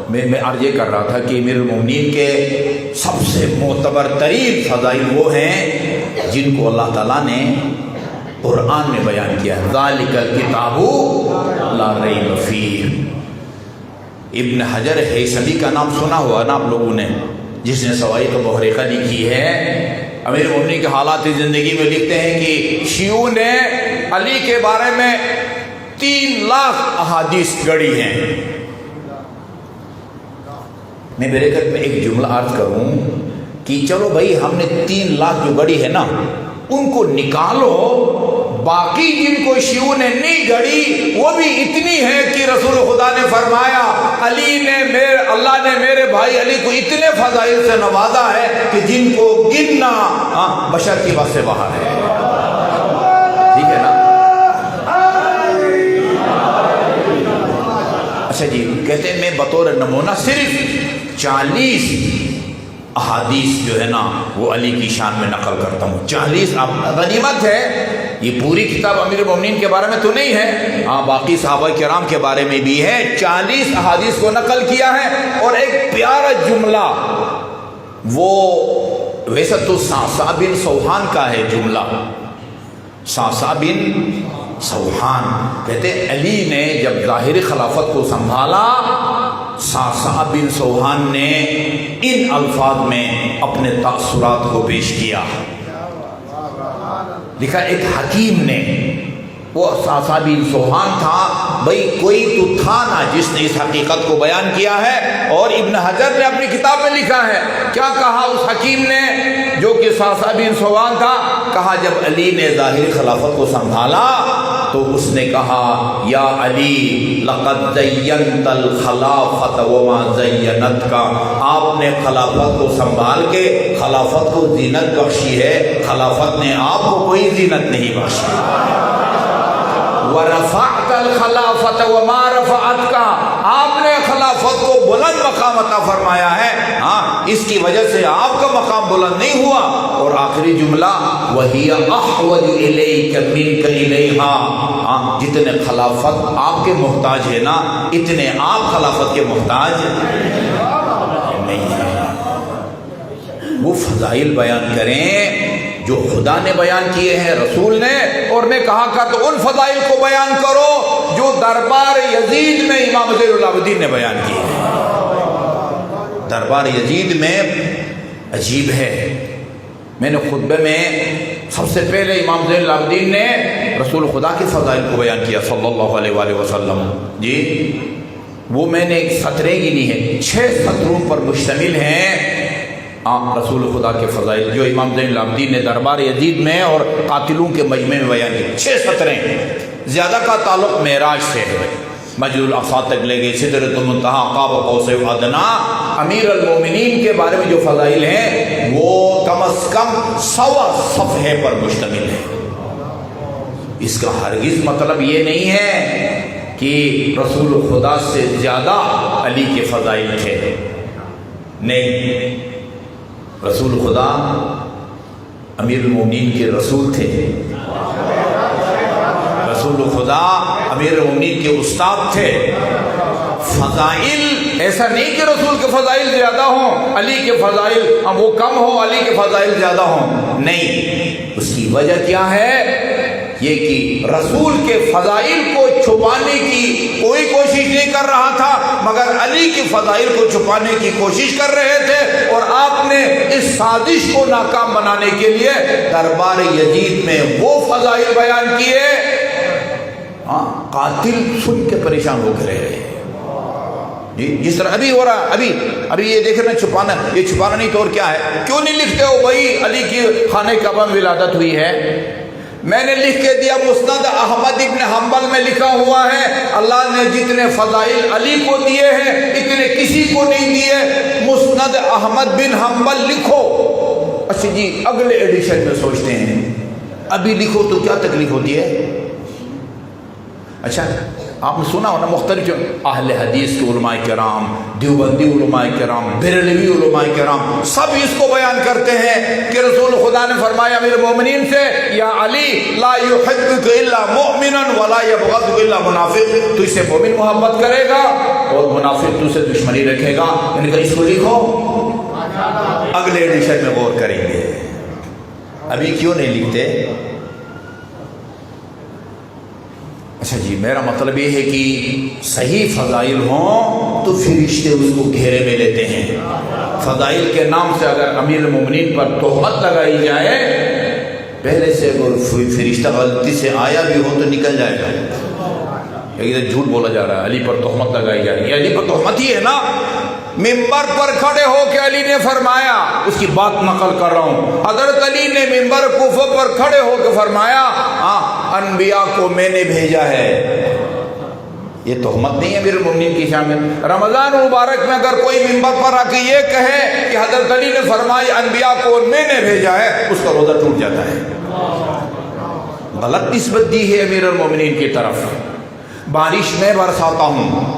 میں عرض یہ کر رہا تھا کہ امیر المومنین کے سب سے معتبر ترین فضائل وہ ہیں جن کو اللہ تعالیٰ نے قرآن میں بیان کیا ہے، ذالک الکتاب لا ریب فیہ۔ ابن حجر ہیثمی کا نام سنا ہوا نا آپ لوگوں نے، جس نے سوائق محرقہ لکھی ہے۔ امیر المومنین کے حالات زندگی میں لکھتے ہیں کہ شیعوں نے علی کے بارے میں 3 لاکھ احادیث گڑھی ہیں۔ میں بریکٹ میں ایک جملہ عرض کروں کہ چلو بھائی ہم نے 3 لاکھ جو گڑھی ہے نا ان کو نکالو، باقی جن کو شیعوں نے نہیں گڑھی وہ بھی اتنی ہے کہ رسول خدا نے فرمایا اللہ نے میرے بھائی علی کو اتنے فضائل سے نوازا ہے کہ جن کو گننا بشر کی بات سے باہر ہے۔ ٹھیک ہے نا؟ اچھا جی، کہتے ہیں میں بطور نمونہ صرف 40 احادیث جو ہے نا وہ علی کی شان میں نقل کرتا ہوں۔ 40 غنیمت ہے، یہ پوری کتاب امیر المومنین کے بارے میں تو نہیں ہے، باقی صحابہ کرام کے بارے میں بھی ہے۔ 40 احادیث کو نقل کیا ہے، اور ایک پیارا جملہ وہ ویسے تو صعصع بن سوحان کا ہے جملہ، صعصع بن سوحان کہتے علی نے جب ظاہری خلافت کو سنبھالا، صعصع بن سوحان نے ان الفاظ میں اپنے تاثرات کو پیش کیا۔ لکھا ایک حکیم نے، وہ صعصع بن سوحان تھا، بھئی کوئی تو تھا نا جس نے اس حقیقت کو بیان کیا ہے، اور ابن حجر نے اپنی کتاب میں لکھا ہے۔ کیا کہا اس حکیم نے جو کہ صعصع بن سوحان تھا؟ کہا جب علی نے ظاہری خلافت کو سنبھالا تو اس نے کہا یا علی لقد زینت الخلافت وما زینت کا، آپ نے خلافت کو سنبھال کے خلافت کو زینت بخشی ہے، خلافت نے آپ کو کوئی زینت نہیں بخشی۔ ورفعت الخلافت وما رفعت کا، آپ نے خلافت کو بلند مقام عطا فرمایا ہے، اس کی وجہ سے آپ کا مقام بلند نہیں ہوا۔ اور آخری جملہ وہی احوج الیک منک الیہا، جتنے خلافت آپ کے محتاج ہے نا اتنے آپ خلافت کے محتاج نہیں ہیں۔ وہ فضائل بیان کریں جو خدا نے بیان کیے ہیں، رسول نے، اور میں کہا کر تو ان فضائل کو بیان کرو جو دربار یزید میں امام زین العابدین نے بیان کیے ہیں۔ دربار یزید میں عجیب ہے، میں نے خطبے میں سب سے پہلے امام زین العابدین نے رسول خدا کے فضائل کو بیان کیا صلی اللہ علیہ وآلہ وسلم۔ جی وہ میں نے سطریں گنی ہیں، 6 سطروں پر مشتمل ہیں رسول خدا کے فضائل، جو امام زین العابدین نے دربار یزید میں اور قاتلوں کے مجمع میں بیان کی۔ 6 سطریں، زیادہ کا تعلق معراج سے ہے، مسجد الاقصی تک لے گئے، سدرۃ المنتہا، قاب قوسین ادنیٰ۔ امیر المومنین کے بارے میں جو فضائل ہیں وہ کم از کم 100 صفحے پر مشتمل ہے۔ اس کا ہرگز مطلب یہ نہیں ہے کہ رسول خدا سے زیادہ علی کے فضائل تھے، نہیں، رسول خدا امیر المومنین کے رسول تھے، رسول خدا امیر المومنین کے استاد تھے۔ فضائل ایسا نہیں کہ رسول کے فضائل زیادہ ہوں، علی کے فضائل وہ کم ہوں، علی کے فضائل زیادہ ہوں، نہیں۔ اس کی وجہ کیا ہے؟ یہ کہ رسول کے فضائل کو چھپانے کی کوئی کوشش نہیں کر رہا تھا، مگر علی کے فضائل کو چھپانے کی کوشش کر رہے تھے، اور آپ نے اس سازش کو ناکام بنانے کے لیے دربار یزید میں وہ فضائل بیان کیے، قاتل سن کے پریشان ہو کے رہے۔ جس طرح ابھی ہو رہا، ابھی یہ دیکھ رہے ہیں چھپانا، یہ چھپانا نہیں تو اور کیا ہے؟ کیوں نہیں لکھتے ہو بھائی علی کی خانہ کعبہ میں ولادت ہوئی ہے؟ میں نے لکھ کے دیا، مسند احمد ابن حنبل میں لکھا ہوا ہے، اللہ نے جتنے فضائل علی کو دیے ہیں اتنے کسی کو نہیں دیے۔ مسند احمد بن حنبل لکھو۔ اچھا جی، اگلے ایڈیشن میں سوچتے ہیں ابھی لکھو تو کیا تکلیف ہوتی ہے؟ اچھا، آپ نے سنا ہونا مختلف اہل حدیث کے علماء کرام، دیوبندی علماء کرام، بریلوی علماء کرام، سب اس کو بیان کرتے ہیں کہ رسول خدا نے فرمایا امیر المومنین سے، یا علی لا یحبک الا مؤمنا ولا یبغضک الا منافق، تو اس سے مومن محبت کرے گا اور منافق تو سے دشمنی رکھے گا۔ یعنی کہ اس کو لکھو، اگلے ایڈیشن میں غور کریں گے۔ ابھی کیوں نہیں لکھتے؟ اچھا جی، میرا مطلب یہ ہے کہ صحیح فضائل ہوں تو فرشتے اس کو گھیرے میں لیتے ہیں۔ فضائل کے نام سے اگر امیر المومنین پر تہمت لگائی جائے، پہلے سے اگر فرشتہ غلطی سے آیا بھی ہو تو نکل جائے گا۔ ادھر جھوٹ بولا جا رہا ہے، علی پر تہمت لگائی جا رہی ہے، علی پر تہمت ہی ہے نا۔ ممبر پر کھڑے ہو کے علی نے فرمایا، اس کی بات نقل کر رہا ہوں، حضرت علی نے ممبر کوفہ پر کھڑے ہو کے فرمایا، انبیاء کو میں نے بھیجا ہے۔ یہ تہمت نہیں ہے امیر المومنین کی شان میں۔ رمضان مبارک میں اگر کوئی ممبر پر آ کے یہ کہے کہ حضرت علی نے فرمایا انبیاء کو میں نے بھیجا ہے، اس کا روزہ ٹوٹ جاتا ہے۔ غلط نسبت دی ہے امیر المومنین کی طرف۔ بارش میں برساتا ہوں،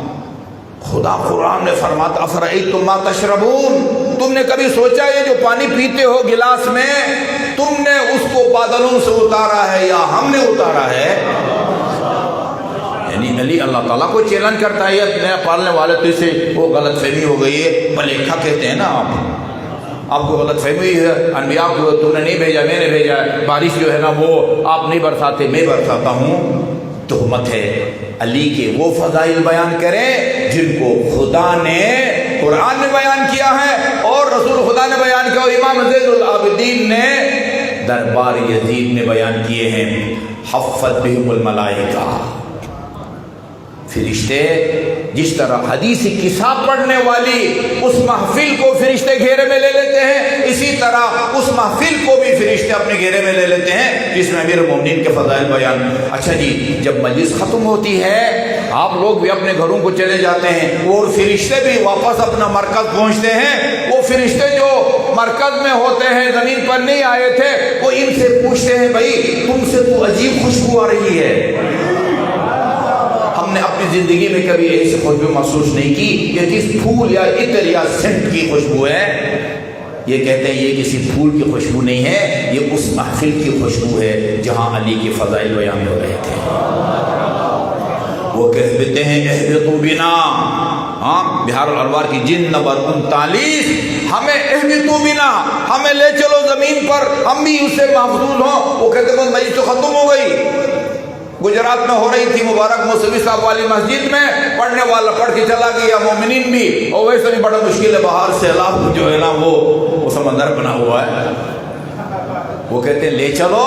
خدا قرآن نے فرماتا افرأیتم ما تشربون، تم نے کبھی سوچا یہ جو پانی پیتے ہو گلاس میں، تم نے اس کو بادلوں سے اتارا ہے یا ہم نے اتارا ہے؟ یعنی علی اللہ تعالیٰ کو چیلنج کرتا ہے، یہ نیا پالنے والے تو اسے وہ غلط فہمی ہو گئی ہے، بلیکھا کہتے ہیں نا آپ کو غلط فہمی ہوئی ہے، انبیاء کو تم نے نہیں بھیجا میں نے بھیجا ہے، بارش جو ہے نا وہ آپ نہیں برساتے میں برساتا ہوں۔ تہمت ہے۔ علی کے وہ فضائل بیان کریں جن کو خدا نے قرآن میں بیان کیا ہے اور رسول خدا نے بیان کیا اور امام زین العابدین نے دربار یزید میں بیان کیے ہیں۔ حفت بہم الملائکہ، فرشتے جس طرح حدیث قصہ پڑھنے والی اس محفل کو فرشتے گھیرے میں لے لیتے ہیں، اسی طرح اس محفل کو بھی فرشتے اپنے گھیرے میں لے لیتے ہیں جس میں امیر المومنین کے فضائل بیان۔ اچھا جی، جب مجلس ختم ہوتی ہے آپ لوگ بھی اپنے گھروں کو چلے جاتے ہیں اور فرشتے بھی واپس اپنا مرکز پہنچتے ہیں۔ وہ فرشتے جو مرکز میں ہوتے ہیں زمین پر نہیں آئے تھے، وہ ان سے پوچھتے ہیں بھائی تم سے تو عجیب خوشبو آ رہی ہے، ہم نے اپنی زندگی میں کبھی ایسی خوشبو محسوس نہیں کی، یہ کس پھول یا عطر یا سینٹ کی خوشبو ہے؟ یہ کہتے ہیں یہ کسی پھول کی خوشبو نہیں ہے، یہ اس محفل کی خوشبو ہے جہاں علی کے فضائل بیان ہو رہے تھے۔ وہ کہتے ہیں اہبطوا بنا، بہار الانوار کی جلد نمبر 39، ہمیں اہبطوا بنا، ہمیں لے چلو زمین پر، ہم بھی اس سے محفوظ ہوں۔ وہ کہتے ہیں مجلس تو ختم ہو گئی، گجرات میں ہو رہی تھی مبارک موسوی صاحب والی مسجد میں، پڑھنے والا پڑھ کے چلا گیا، مومنین بھی، اور ویسے بھی بڑا مشکل ہے، باہر سے سیلاب جو ہے نا وہ سمندر بنا ہوا ہے۔ وہ کہتے ہیں لے چلو،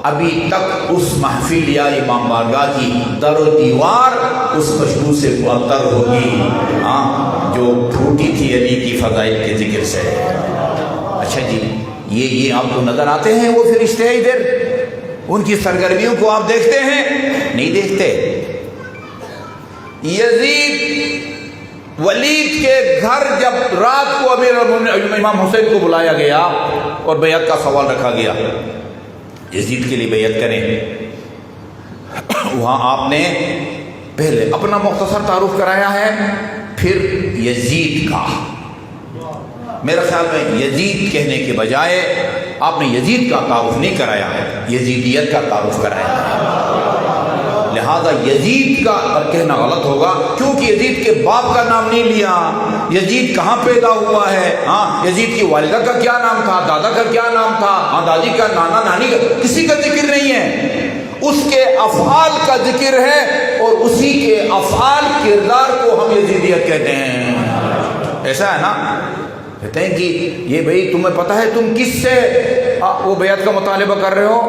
ابھی تک اس محفل یا امام بارگاہ کی در و دیوار اس خوشبو سے معطر ہوگی جو پھوٹی تھی علی کی فضائل کے ذکر سے۔ اچھا جی، یہ آپ کو نظر آتے ہیں وہ فرشتے ادھر؟ ان کی سرگرمیوں کو آپ دیکھتے ہیں؟ نہیں دیکھتے۔ یزید ولید کے گھر جب رات کو امام حسین کو بلایا گیا اور بیعت کا سوال رکھا گیا، یزید کے لیے بیعت کریں، وہاں آپ نے پہلے اپنا مختصر تعارف کرایا ہے، پھر یزید کا۔ میرا خیال میں یزید کہنے کے بجائے آپ نے یزید کا تعارف نہیں کرایا ہے، یزیدیت کا تعارف کرایا ہے۔ لہذا یزید کا کہنا غلط ہوگا، کیونکہ یزید کے باپ کا نام نہیں لیا۔ یزید کہاں پیدا ہوا ہے؟ یزید کی والدہ کا کیا نام تھا، دادا کا کیا نام تھا، دادی کا، نانا نانی کا، کسی کا ذکر نہیں ہے۔ اس کے افعال کا ذکر ہے، اور اسی کے افعال کردار کو ہم یزیدیت کہتے ہیں۔ ایسا ہے نا؟ کہتے ہیں کہ یہ بھئی تمہیں پتہ ہے تم کس سے وہ بیعت کا مطالبہ کر رہے ہو؟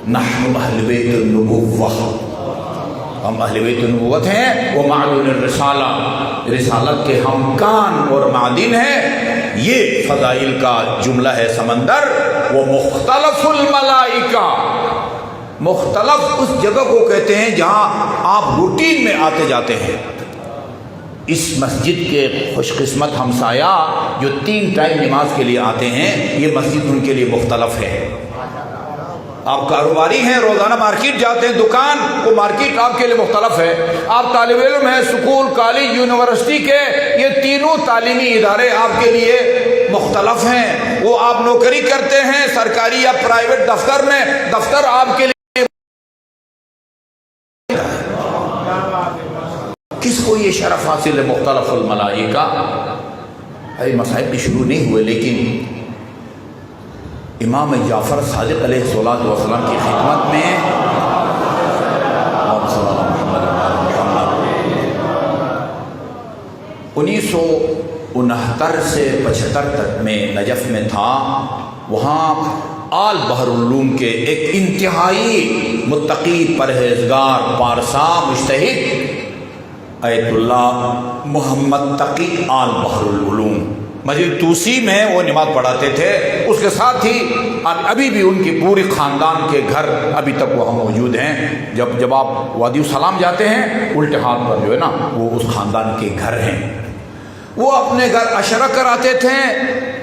نحن اہل بیت النبوہ، ہم اہل بیت النبوت ہیں، وہ معدن الرسالہ، رسالت کے ہم کان اور معدن ہیں۔ یہ فضائل کا جملہ ہے سمندر۔ وہ مختلف الملائکہ، مختلف اس جگہ کو کہتے ہیں جہاں آپ روٹین میں آتے جاتے ہیں۔ اس مسجد کے خوش قسمت ہمسایہ جو 3 ٹائم نماز کے لیے آتے ہیں، یہ مسجد ان کے لیے مختلف ہے۔ آپ کاروباری ہیں، روزانہ مارکیٹ جاتے ہیں، دکان، وہ مارکیٹ آپ کے لیے مختلف ہے۔ آپ طالب علم ہیں، سکول، کالج، یونیورسٹی کے، یہ تینوں تعلیمی ادارے آپ کے لیے مختلف ہیں۔ وہ آپ نوکری کرتے ہیں سرکاری یا پرائیویٹ دفتر میں، دفتر آپ کے لیے کس کو یہ شرف حاصل ہے مختلف الملائکہ؟ ابھی مسائل بھی شروع نہیں ہوئے، لیکن امام جعفر صادق علیہ السلام کی خدمت میں 1969 سے 75 تک میں نجف میں تھا۔ وہاں آل بحر العلوم کے ایک انتہائی متقی، پرہیزگار، پارسا، مجتہد ایت اللہ محمد تقی آل بحر العلوم مسجد توسی میں وہ نماز پڑھاتے تھے۔ اس کے ساتھ ہی ابھی بھی ان کی پوری خاندان کے گھر ابھی تک وہ موجود ہیں۔ جب آپ وادی السلام جاتے ہیں، الٹے ہاتھ پر جو ہے نا وہ اس خاندان کے گھر ہیں۔ وہ اپنے گھر عشرہ کراتے تھے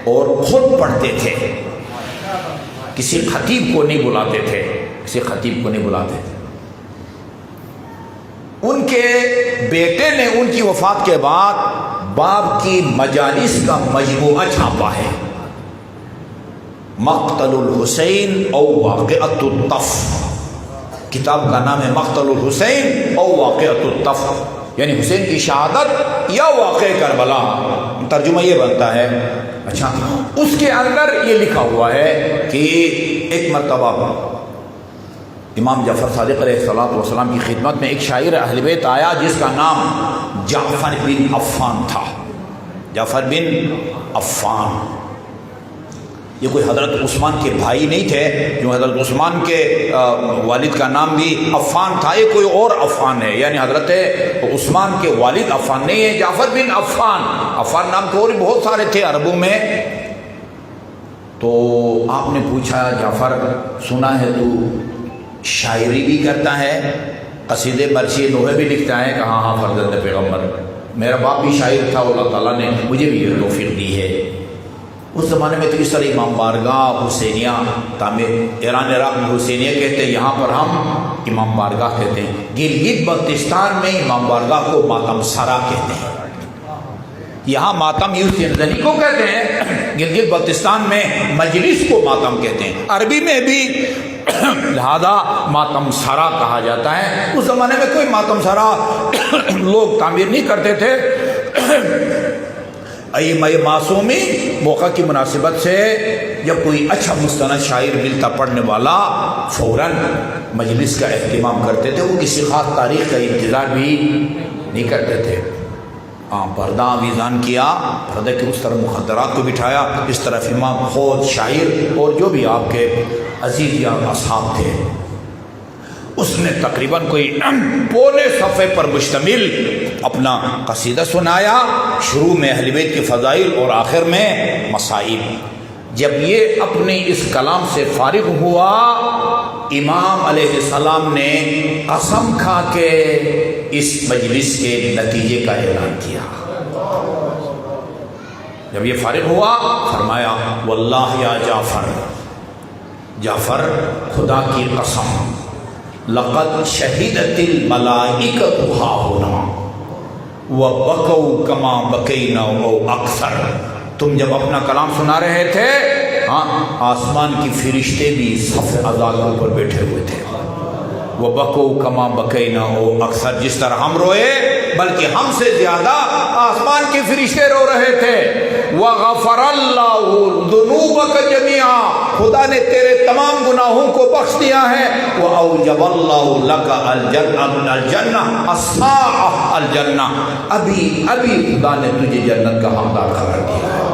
اور خود پڑھتے تھے، کسی خطیب کو نہیں بلاتے تھے، کسی خطیب کو نہیں بلاتے تھے۔ ان کے بیٹے نے ان کی وفات کے بعد باپ کی مجالس کا مجموعہ چھاپا ہے، مقتل الحسین او واقعۃ الطف۔ کتاب کا نام ہے مقتل الحسین او واقعۃ الطف، یعنی حسین کی شہادت یا واقع کربلا، ترجمہ یہ بنتا ہے۔ اچھا، اس کے اندر یہ لکھا ہوا ہے کہ ایک مرتبہ امام جعفر صادق علیہ السلام کی خدمت میں ایک شاعر اہل بیت آیا جس کا نام جعفر بن عفان تھا۔ جعفر بن عفان، یہ کوئی حضرت عثمان کے بھائی نہیں تھے، جو حضرت عثمان کے والد کا نام بھی عفان تھا، یہ کوئی اور عفان ہے، یعنی حضرت عثمان کے والد عفان نہیں ہے، جعفر بن عفان۔ عفان نام کے اور بہت سارے تھے عربوں میں۔ تو آپ نے پوچھا، جعفر سنا ہے تو شاعری بھی کرتا ہے، قصیدے مرثیے نوحے بھی لکھتا ہے؟ کہا ہاں فرزند پیغمبر، میرا باپ بھی شاعر تھا، اللہ تعالیٰ نے مجھے بھی یہ توفیق دی ہے۔ اس زمانے میں تو اس طرح امام بارگاہ حسینیہ تعمیر، ایران عراق میں حسینیہ کہتے ہیں، یہاں پر ہم امام بارگاہ کہتے ہیں۔ گلگت بلتستان میں امام بارگاہ کو ماتم سرا کہتے ہیں، یہاں ماتم یوسین زنی کو کہتے ہیں، گلگت بلتستان میں مجلس کو ماتم کہتے ہیں، عربی میں بھی لہذا ماتم سرا کہا جاتا ہے۔ اس زمانے میں کوئی ماتم سرا لوگ تعمیر نہیں کرتے تھے۔ ائمہ معصومی موقع کی مناسبت سے جب کوئی اچھا مستند شاعر ملتا پڑھنے والا، فوراً مجلس کا اہتمام کرتے تھے، وہ کسی خاص تاریخ کا انتظار بھی نہیں کرتے تھے۔ پردہ آویزان کیا، پردے کے اس طرف مخدرات کو بٹھایا، اس طرف امام خود شاعر اور جو بھی آپ کے عزیز یا اصحاب تھے. اس نے تقریباً کوئی پونے صفحے پر مشتمل اپنا قصیدہ سنایا، شروع میں اہل بیت کے فضائل اور آخر میں مصائب. جب یہ اپنے اس کلام سے فارغ ہوا، امام علیہ السلام نے قسم کھا کے اس مجلس کے نتیجے کا اعلان کیا. جب یہ فارغ ہوا فرمایا واللہ یا جعفر، جعفر خدا کی قسم، لقد شہدت الملائکۃ ہاہنا وبکوا کما بکینا او اکثر. تم جب اپنا کلام سنا رہے تھے، آسمان کی فرشتے بھی صف اعضاء کے اوپر بیٹھے ہوئے تھے. وبکوا کما بکینا او اکثر، جس طرح ہم روئے بلکہ ہم سے زیادہ آسمان کے فرشتے رو رہے تھے. وغفر اللہ ذنوبک جميعا، خدا نے تیرے تمام گناہوں کو بخش دیا ہے. واوجب اللہ لک الجنہ الساعۃ الجنہ، ابھی خدا نے تجھے جنت کا حقدار قرار دیا ہے.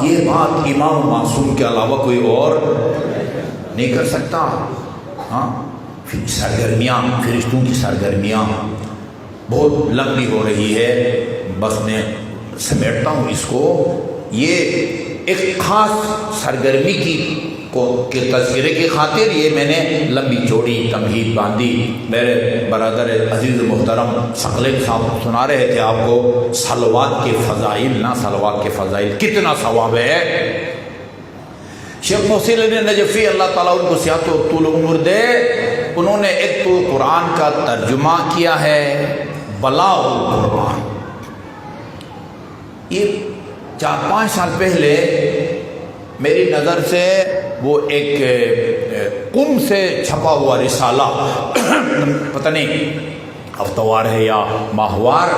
یہ بات امام معصوم کے علاوہ کوئی اور نہیں کر سکتا. سرگرمیاں، فرشتوں کی سرگرمیاں بہت لمبی ہو رہی ہے، بس میں سمیٹتا ہوں اس کو. یہ ایک خاص سرگرمی کے تذکرے کی خاطر یہ میں نے لمبی چوڑی تمہید باندھی. میرے برادر عزیز محترم ثقلین صاحب سنا رہے تھے آپ کو صلوات کے فضائل، نہ صلوات کے فضائل کتنا ثواب ہے. شیخ محسن علی نجفی اللہ تعالیٰ ان کو صحت و طول عمر دے، انہوں نے ایک تو قرآن کا ترجمہ کیا ہے بلاغ القرآن. یہ 4-5 سال پہلے میری نظر سے وہ ایک قم سے چھپا ہوا رسالہ پتہ نہیں ہفتوار ہے یا ماہوار،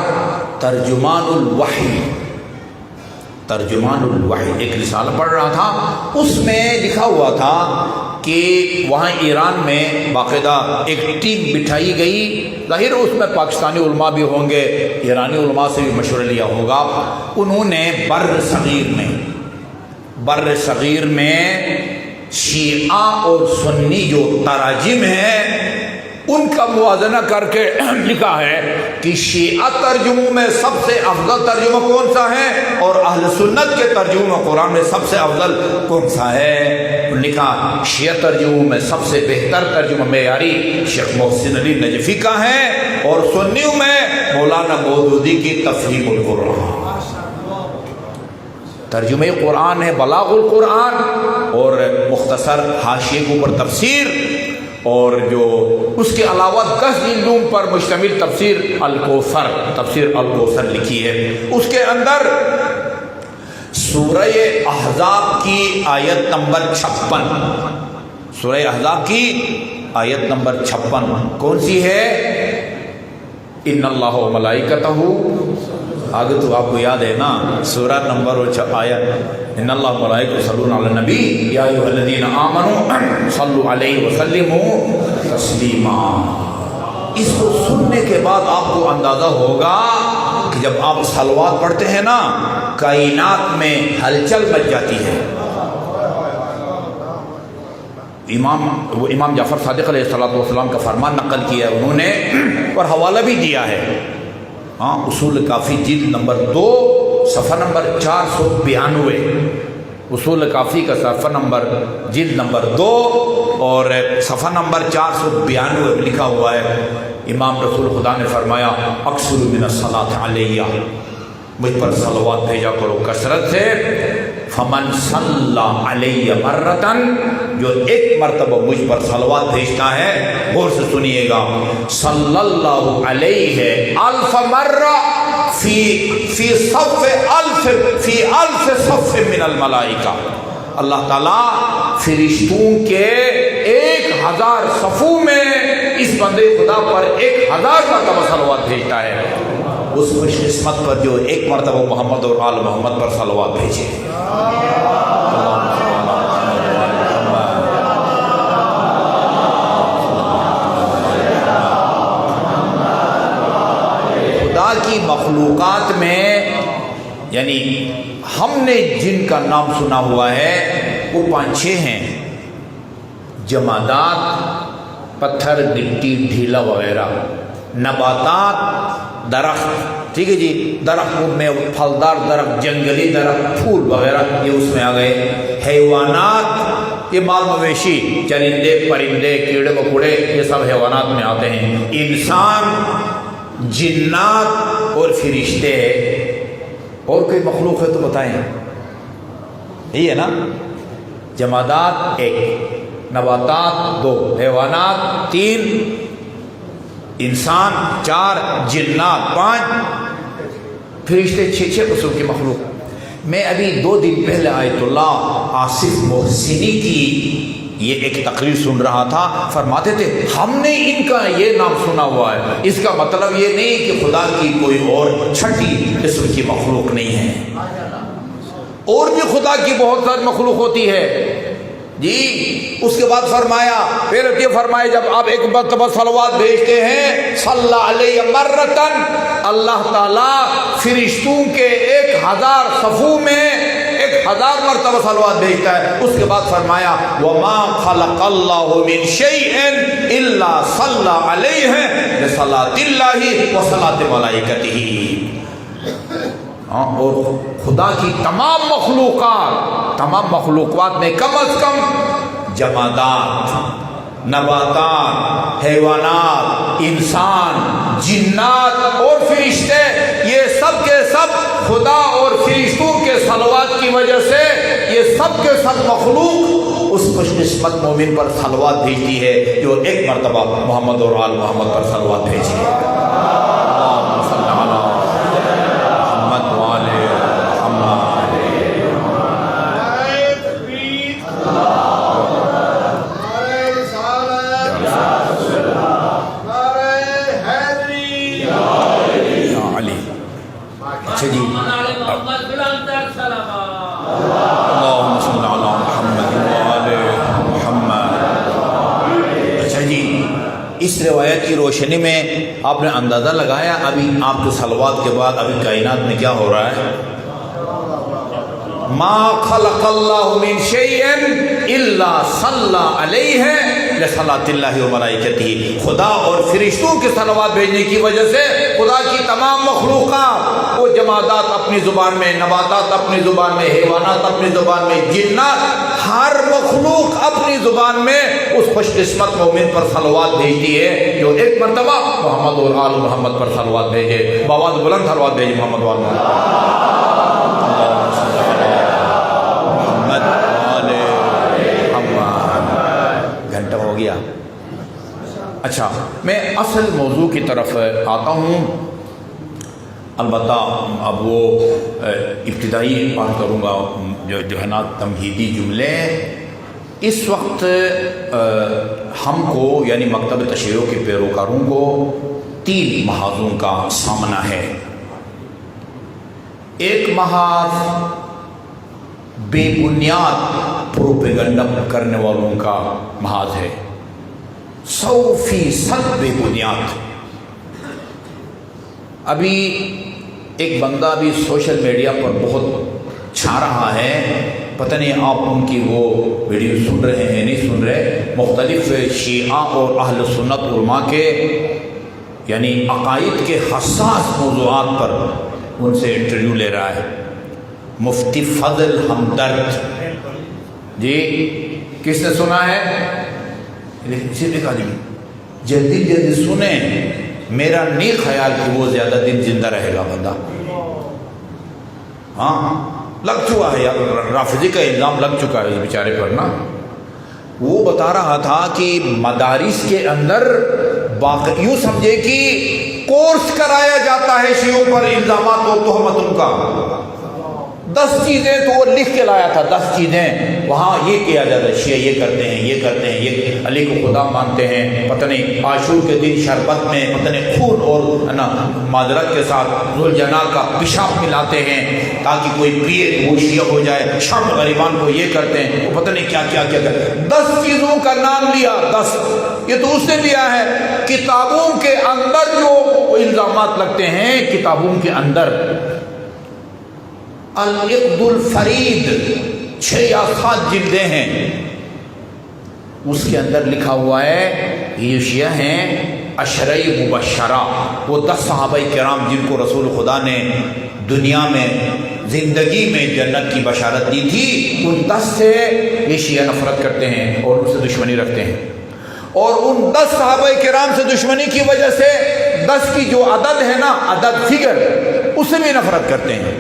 ترجمان الوحی، ترجمان الوحی ایک رسالہ پڑھ رہا تھا. اس میں لکھا ہوا تھا کہ وہاں ایران میں باقاعدہ ایک ٹیم بٹھائی گئی. ظاہر اس میں پاکستانی علماء بھی ہوں گے، ایرانی علماء سے بھی مشورہ لیا ہوگا. انہوں نے بر صغیر میں شیعہ اور سنی جو تراجم ہیں ان کا موازنہ کر کے لکھا ہے کہ شیعہ ترجموں میں سب سے افضل ترجمہ کون سا ہے اور اہل سنت کے ترجمہ قرآن میں سب سے افضل کون سا ہے. لکھا شیعہ ترجموں میں سب سے بہتر ترجمہ معیاری شیخ محسن علی نجفی کا ہے، اور سنیوں میں مولانا مودودی کی تفہیم القرآن. ترجمہ قرآن ہے بلاغ القرآن، اور مختصر حاشیے کے اوپر تفسیر، اور جو اس کے علاوہ 10 جلدوں پر مشتمل تفسیر الکوثر لکھی ہے. اس کے اندر سورہ احزاب کی آیت نمبر 56، سورہ احزاب کی آیت نمبر 56 کون سی ہے؟ ان اللہ و ملائکتہ، آگے تو آپ کو یاد ہے نا، سورہ نمبر آیت ان اللہ و ملائکتہ یصلون علی النبی یا ایھا الذین آمنوا صلوا علیہ وسلموا تسلیما. اس کو سننے کے بعد آپ کو اندازہ ہوگا کہ جب آپ صلوات پڑھتے ہیں نا، کائنات میں ہلچل مچ جاتی ہے. امام جعفر صادق علیہ السلام کا فرمان نقل کیا ہے انہوں نے، اور حوالہ بھی دیا ہے. اصول کافی جلد نمبر 2 صفحہ نمبر 492، اصول کافی کا صفحہ نمبر جلد نمبر 2 اور صفحہ نمبر 492 لکھا ہوا ہے. امام رسول خدا نے فرمایا اکثر من الصلاۃ علیہ، مجھ پر صلوات بھیجا کرو کثرت سے. فمن صلی علیہ مرتن، جو ایک مرتبہ مجھ پر صلوات بھیجتا ہے، غور سے سنیے گا، صلی اللہ علیہ الف مرہ فی الف صف من الملائکہ. اللہ تعالیٰ فرشتوں کے 1000 صفوں میں اس بندے خدا پر 1000 مرتبہ صلوات بھیجتا ہے. اس خوش قسمت پر جو ایک مرتبہ محمد اور آل محمد پر صلوات بھیجے. خدا کی مخلوقات یعنی ہم نے جن کا نام سنا ہوا ہے وہ 5-6 ہیں: جمادات، پتھر، مٹی، ڈھیلا وغیرہ، نباتات، درخت، ٹھیک ہے جی، درخت میں پھلدار درخت، جنگلی درخت، پھول وغیرہ یہ اس میں آ گئے، حیوانات، یہ مال مویشی، چرندے، پرندے، کیڑے مکوڑے، یہ سب حیوانات میں آتے ہیں، انسان، جنات اور فرشتے۔ اور کوئی مخلوق ہے تو بتائیں؟ یہی ہے نا؟ جمادات 1، نباتات 2، حیوانات 3، انسان 4، جنات 5، فرشتے 6 قسم کی مخلوق۔ میں ابھی 2 دن پہلے آیت اللہ آصف محسنی کی یہ ایک تقریر سن رہا تھا، فرماتے تھے ہم نے ان کا یہ نام سنا ہوا ہے، اس کا مطلب یہ نہیں کہ خدا کی کوئی اور چھٹی قسم کی مخلوق نہیں ہے، اور بھی خدا کی بہت ساری مخلوق ہوتی ہے جی۔ اس کے بعد فرمایا، پھر یہ فرمایا جب آپ ایک مرتبہ صلوات بھیجتے ہیں صلی علیہ مرتن، اللہ تعالیٰ فرشتوں کے 1000 صفوں میں 1000 مرتبہ صلوات بھیجتا ہے۔ اس کے بعد فرمایا وما خلق اللہ من شیء الا صلی علیہ بصلاۃ اللہ وصلاۃ ملائکتہ۔ اور خدا کی تمام مخلوقات میں کم از کم جمادات، نباتات، حیوانات، انسان، جنات اور فرشتے، یہ سب کے سب خدا اور فرشتوں کے صلوات کی وجہ سے یہ سب کے سب مخلوق اس خوش قسمت مومن پر صلوات بھیجتی ہے جو ایک مرتبہ محمد اور آل محمد پر صلوات بھیجی ہے۔ اللہم صلی علی محمد وآل محمد۔ اچھا جی، اللہم صلی علی محمد وآل محمد۔ اچھا جی، اس روایت کی روشنی میں آپ نے اندازہ لگایا ابھی آپ کے صلوات کے بعد ابھی کائنات میں کیا ہو رہا ہے؟ ما خلق اللہ من شیء الا صلی علیہ لصلاۃ اللہ و ملائکتہ۔ خدا اور فرشتوں کے صلوات بھیجنے کی وجہ سے خدا کی تمام مخلوقات، وہ جمادات اپنی زبان میں، نباتات اپنی زبان میں، حیوانات اپنی زبان میں، جنات، ہر مخلوق اپنی زبان میں اس خوش قسمت مومن پر صلوات بھیجتی ہے جو ایک مرتبہ محمد اور آل محمد پر صلوات بھیجے۔ بآواز بلند صلوات بھیجے محمد وآل محمد۔ گھنٹہ ہو گیا۔ اچھا، میں اصل موضوع کی طرف آتا ہوں، البتہ اب وہ ابتدائی بات کروں گا جو ہے نا تمہیدی جملے۔ اس وقت ہم کو یعنی مکتب تشیع کے پیروکاروں کو 3 محاذوں کا سامنا ہے۔ ایک محاذ بے بنیاد پروپیگنڈا کرنے والوں کا محاذ ہے، 100% بے بنیاد۔ ابھی ایک بندہ بھی سوشل میڈیا پر بہت چھا رہا ہے، پتہ نہیں آپ ان کی وہ ویڈیو سن رہے ہیں نہیں سن رہے، مختلف شیعہ اور اہل سنت علماء کے یعنی عقائد کے حساس موضوعات پر ان سے انٹرویو لے رہا ہے۔ مفتی فضل ہمدرد جی، کس نے سنا ہے؟ اسی نے کہا جی جلدی جلدی سنیں، میرا نہیں خیال کہ وہ زیادہ دن زندہ رہے گا بندہ۔ ہاں لگ چکا ہے یار، رافضی کا الزام لگ چکا ہے اس بیچارے پر نا۔ وہ بتا رہا تھا کہ مدارس کے اندر یوں سمجھے کہ کورس کرایا جاتا ہے شیعوں پر الزامات و تہمتوں کا۔ 10 چیزیں تو وہ لکھ کے لایا تھا، 10 چیزیں وہاں یہ کیا جاتا ہے، شیعہ یہ کرتے ہیں، یہ کرتے ہیں، یہ علی کو خدا مانتے ہیں، پتہ نہیں عاشور کے دن شربت میں پتہ نہیں خون اور نا معذرت کے ساتھ ذوالجناح کا پیشاب ملاتے ہیں تاکہ کوئی پیے تو وہ شیعہ ہو جائے، شام غریبان کو یہ کرتے ہیں، وہ پتہ نہیں کیا کیا کیا کرتے ہیں۔ 10 چیزوں کا نام لیا، 10 یہ تو اس نے لیا ہے۔ کتابوں کے اندر جو الزامات لگتے ہیں، کتابوں کے اندر العقد الفرید 6 یا 7 جلدیں ہیں، اس کے اندر لکھا ہوا ہے یہ شیعہ ہیں عشرہ مبشرہ، وہ 10 صحابہ کرام جن کو رسول خدا نے دنیا میں زندگی میں جنت کی بشارت دی تھی، ان 10 سے یہ شیعہ نفرت کرتے ہیں اور ان سے دشمنی رکھتے ہیں، اور ان 10 صحابہ کرام سے دشمنی کی وجہ سے 10 کی جو عدد ہے نا، عدد فگر، اس سے بھی نفرت کرتے ہیں۔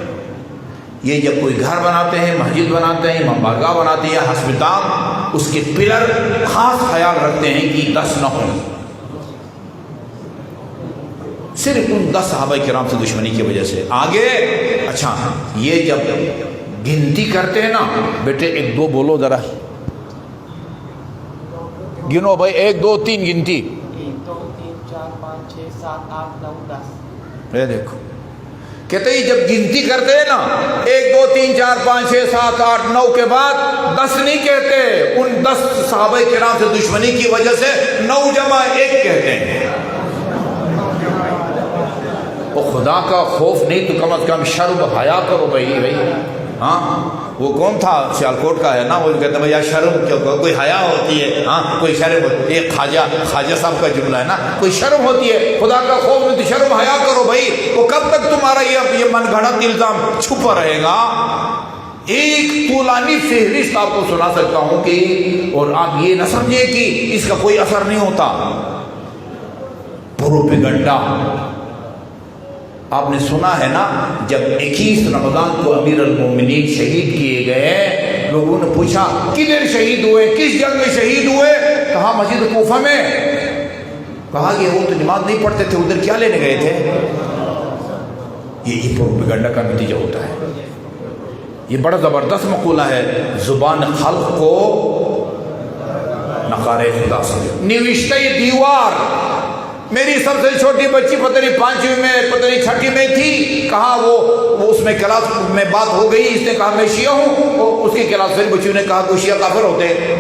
یہ جب کوئی گھر بناتے ہیں، مسجد بناتے ہیں، امامبارگاہ بناتے ہیں یا ہسپتال، اس کے پلر خاص خیال رکھتے ہیں کہ 10 نہ ہوں، صرف ان 10 صحابہ کرام سے دشمنی کی وجہ سے۔ آگے اچھا یہ جب گنتی کرتے ہیں نا، بیٹے 1 2 بولو ذرا، گنو بھائی، 1 2 3 گنتی، 1 2 3 4 5 6 7 8 9 10۔ یہ دیکھو کہتے ہیں جب گنتی کرتے ہیں نا 1 2 3 4 5 6 7 8 9 کے بعد 10 نہیں کہتے، ان 10 صحابہ کرام سے دشمنی کی وجہ سے 9 جمع 1 کہتے ہیں۔ وہ خدا کا خوف نہیں تو کم از کم شرم حیا کرو بھائی۔ ہاں وہ کون تھا، سیالکوٹ کا ہے نا، وہ کہتے ہیں یار شرم کیوں، کوئی حیا ہوتی ہے، ہاں کوئی شرم ہوتی ہے، خواجہ صاحب کا جملہ ہے نا، کوئی شرم ہوتی ہے، خدا کا خوف نہیں تو شرم حیا کرو بھائی۔ وہ کب تک تمہارا یہ من گھڑت الزام چھپا رہے گا؟ ایک طولانی فہرست آپ کو سنا سکتا ہوں کہ، اور آپ یہ نہ سمجھے کہ اس کا کوئی اثر نہیں ہوتا۔ پروپیگنڈا آپ نے سنا ہے نا، جب 21 رمضان کو امیر المومنین شہید کیے گئے، لوگوں نے پوچھا کدھر شہید ہوئے، کس جنگ میں شہید ہوئے؟ کہا مسجد کوفہ میں۔ کہا کہ وہ تو نماز نہیں پڑھتے تھے، ادھر کیا لینے گئے تھے؟ یہ پروپیگنڈا کا نتیجہ ہوتا ہے۔ یہ بڑا زبردست مقولہ ہے، زبان خلق کو نقارِ خدا سمجھو۔ نوشتہ دیوار، میری سب سے چھوٹی بچی پتہ نہیں 5ویں میں پتہ نہیں 6ٹھی میں تھی، کہا وہ اس میں کلاس میں بات ہو گئی، اس نے کہا میں شیعہ ہوں، اور اس کی کلاس پھر بچیوں نے کہا کہ شیعہ کافر ہوتے ہیں۔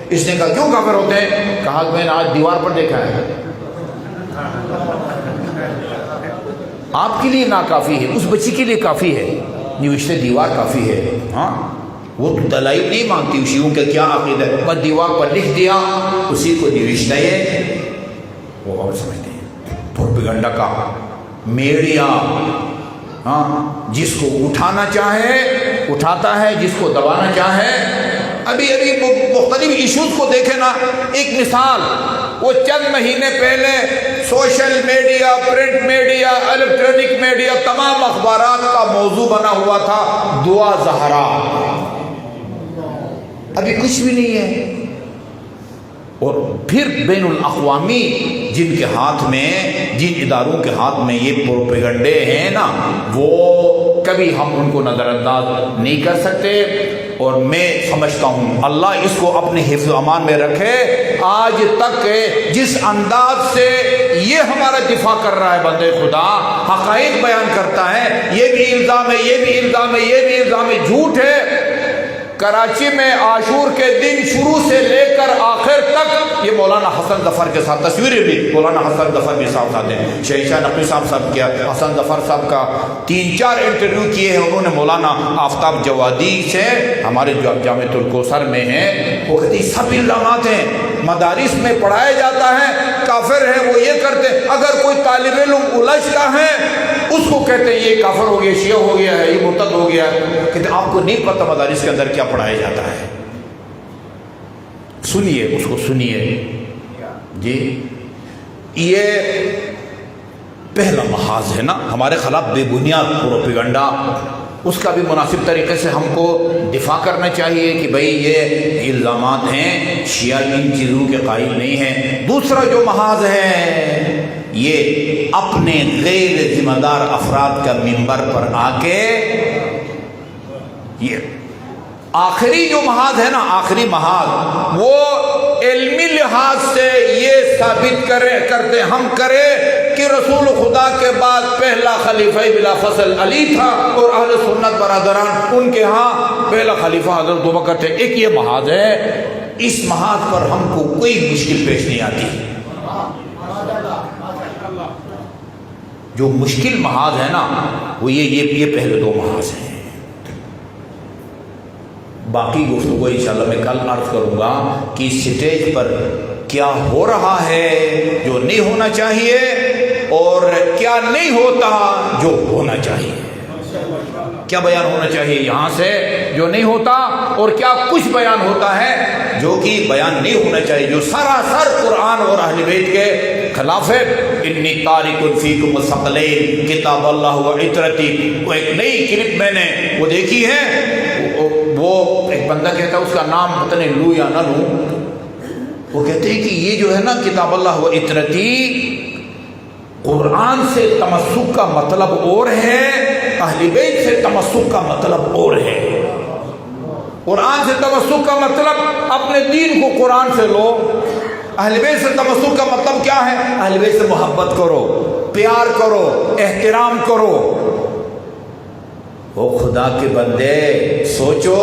اس نے کہا کیوں کافر ہوتے ہیں؟ کہا کہ میں نے آج دیوار پر دیکھا ہے۔ آپ کے لیے ناکافی ہے، اس بچی کے لیے کافی ہے، نوشتہ دیوار کافی ہے۔ ہاں وہ تو دلائل نہیں مانگتی شیعوں کا کیا عقیدہ ہے، بس دیوار پر لکھ دیا، اسی کو نوشتہ ہے، وہ اور سمجھتے ہیں۔ پروپیگنڈا کا میڈیا، ہاں جس کو اٹھانا چاہے اٹھاتا ہے، جس کو دبانا چاہے۔ ابھی مختلف ایشوز کو دیکھیں نا، ایک مثال، وہ چند مہینے پہلے social media, print media, electronic media, تمام اخبارات کا موضوع بنا ہوا تھا دعا زہرا۔ ابھی کچھ بھی نہیں ہے۔ اور پھر بین الاقوامی جن کے ہاتھ میں، جن اداروں کے ہاتھ میں یہ پروپیگنڈے ہیں نا، وہ کبھی ہم ان کو نظر انداز نہیں کر سکتے۔ اور میں سمجھتا ہوں اللہ اس کو اپنے حفظ و امان میں رکھے۔ آج تک جس انداز سے یہ ہمارا دفاع کر رہا ہے بندے خدا، حقائق بیان کرتا ہے، یہ بھی الزام ہے، یہ بھی الزام ہے، یہ بھی الزام ہے، جھوٹ ہے۔ کراچی میں عاشور کے دن شروع سے لے کر آخر تک، یہ مولانا حسن ظفر کے ساتھ تصویریں بھی مولانا حسن ظفر بھی ساتھ آتے ہیں، شہنشاہ نقوی صاحب کیا، حسن ظفر صاحب کا 3-4 انٹرویو کیے ہیں انہوں نے مولانا آفتاب جوادی سے، ہمارے جو جامعۃ الکوثر میں ہیں، وہ کہتے ہیں سب الزامات ہیں، مدارس میں پڑھایا جاتا ہے، کافر ہے وہ یہ کرتے ہیں، اگر کوئی طالب علم الجھتا ہے اس کو کہتے ہیں یہ کافر ہو گیا، شیعہ ہو گیا ہے، یہ مرتد ہو گیا ہے۔ کہتے ہیں آپ کو نہیں پتہ مدارس کے اندر کیا پڑھایا جاتا ہے۔ سنیے اس کو، سنیے جی۔ یہ پہلا محاذ ہے نا ہمارے خلاف بے بنیاد پروپیگنڈا، اس کا بھی مناسب طریقے سے ہم کو دفاع کرنا چاہیے کہ بھئی یہ الزامات ہیں، شیعہ ان چیزوں کے قائل نہیں ہیں۔ دوسرا جو محاذ ہے، یہ اپنے غیر ذمہ دار افراد کا منبر پر آ کے، یہ آخری جو محاذ ہے نا، آخری محاذ، وہ علمی لحاظ سے یہ ثابت کرتے ہم کرے کہ رسول خدا کے بعد پہلا خلیفہ بلا فصل علی تھا، اور اہل سنت برادران ان کے ہاں پہلا خلیفہ حضرت ابوبکر تھے۔ ایک یہ محاذ ہے، اس محاذ پر ہم کو کوئی مشکل پیش نہیں آتی۔ جو مشکل محاذ ہے نا وہ یہ پہلے 2 محاذ ہیں۔ باقی گفتگو انشاءاللہ میں کل عرض کروں گا کہ اسٹیج پر کیا ہو رہا ہے جو نہیں ہونا چاہیے اور کیا نہیں ہوتا جو ہونا چاہیے. کیا بیان ہونا چاہیے یہاں سے جو نہیں ہوتا اور کیا کچھ بیان ہوتا ہے جو کہ بیان نہیں ہونا چاہیے، جو سراسر قرآن اور اہل بیت کے خلاف ہے. انی تارک فیکم الثقلین کتاب اللہ و عترتی. وہ ایک نئی کلپ میں نے وہ دیکھی ہے، وہ ایک بندہ کہتا ہے، اس کا نام پتہ نہیں لوں یا نہ لوں، وہ کہتے ہیں کہ یہ جو ہے نا کتاب اللہ و عترتی، قرآن سے تمسک کا مطلب اور ہے، اہل بیت سے تمسک کا مطلب اور ہے. قرآن سے تمسک کا مطلب اپنے دین کو قرآن سے لو، اہل بیت سے تمسک کا مطلب کیا ہے؟ اہل بیت سے محبت کرو، پیار کرو، احترام کرو. وہ خدا کے بندے سوچو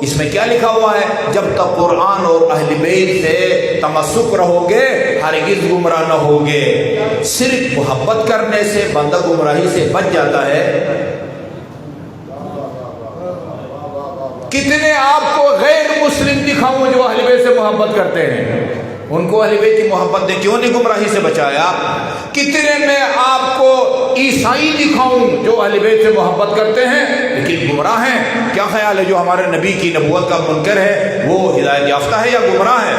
اس میں کیا لکھا ہوا ہے، جب تک قرآن اور اہل بیت سے تمسک رہو گے ہرگز گمراہ نہ ہوگے. صرف محبت کرنے سے بندہ گمراہی سے بچ جاتا ہے. کتنے آپ کو غیر مسلم دکھاؤں جو اہل بیت سے محبت کرتے ہیں، ان کو اہل بیت کی محبت نے کیوں نہیں گمراہی سے بچایا؟ کتنے میں آپ کو عیسائی دکھاؤں جو اہل بیت سے محبت کرتے ہیں لیکن گمراہ ہیں؟ کیا خیال ہے جو ہمارے نبی کی نبوت کا منکر ہے وہ ہدایت یافتہ ہے یا گمراہ ہے؟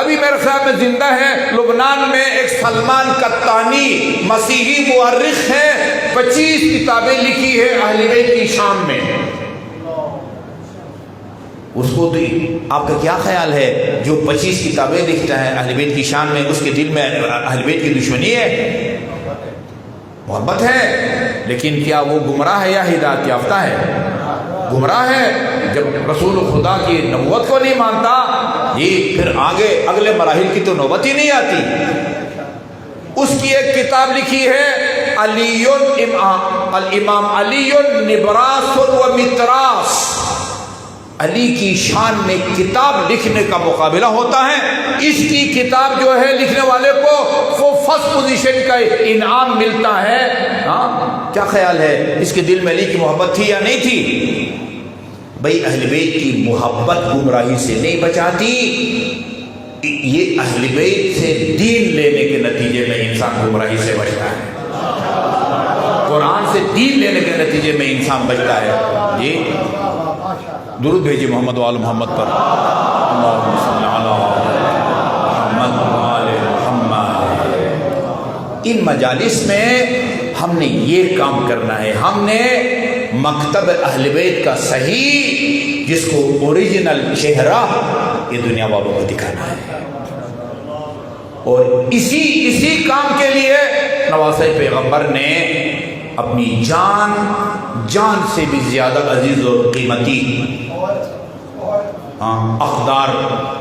ابھی میرے خیال میں زندہ ہے لبنان میں ایک سلمان قطانی مسیحی مورخ ہے، 25 کتابیں لکھی ہے اہل بیت کی شان میں. اس کو تو آپ کا کیا خیال ہے جو 25 کتابیں لکھتا ہے اہل بیت کی شان میں، اس کے دل میں اہل بیت کی دشمنی ہے؟ محبت ہے، لیکن کیا وہ گمراہ ہے یا ہدایت یافتہ ہے؟ گمراہ ہے. جب رسول خدا کی نبوت کو نہیں مانتا یہ پھر آگے اگلے مراحل کی تو نوبت ہی نہیں آتی. اس کی ایک کتاب لکھی ہے الامام علی نبراس و متراس. علی کی شان میں کتاب لکھنے کا مقابلہ ہوتا ہے. اس کی کتاب جو ہے لکھنے والے کو وہ فرسٹ پوزیشن کا انعام ملتا ہے. کیا خیال ہے اس کے دل میں علی کی محبت تھی یا نہیں تھی؟ بھائی اہل بیت کی محبت گمراہی سے نہیں بچاتی، یہ اہل بیت سے دین لینے کے نتیجے میں انسان گمراہی سے بچتا ہے، قرآن سے دین لینے کے نتیجے میں انسان بچتا ہے. جی درود بھیجیے محمد و آل محمد پر. اللہم صلی علی محمد و آل محمد. ان مجالس میں ہم نے یہ کام کرنا ہے، ہم نے مکتب اہل بیت کا صحیح جس کو اوریجنل چہرہ یہ دنیا والوں کو دکھانا ہے. اور اسی کام کے لیے نواسۂ پیغمبر نے اپنی جان سے بھی زیادہ عزیز اور قیمتی اقدار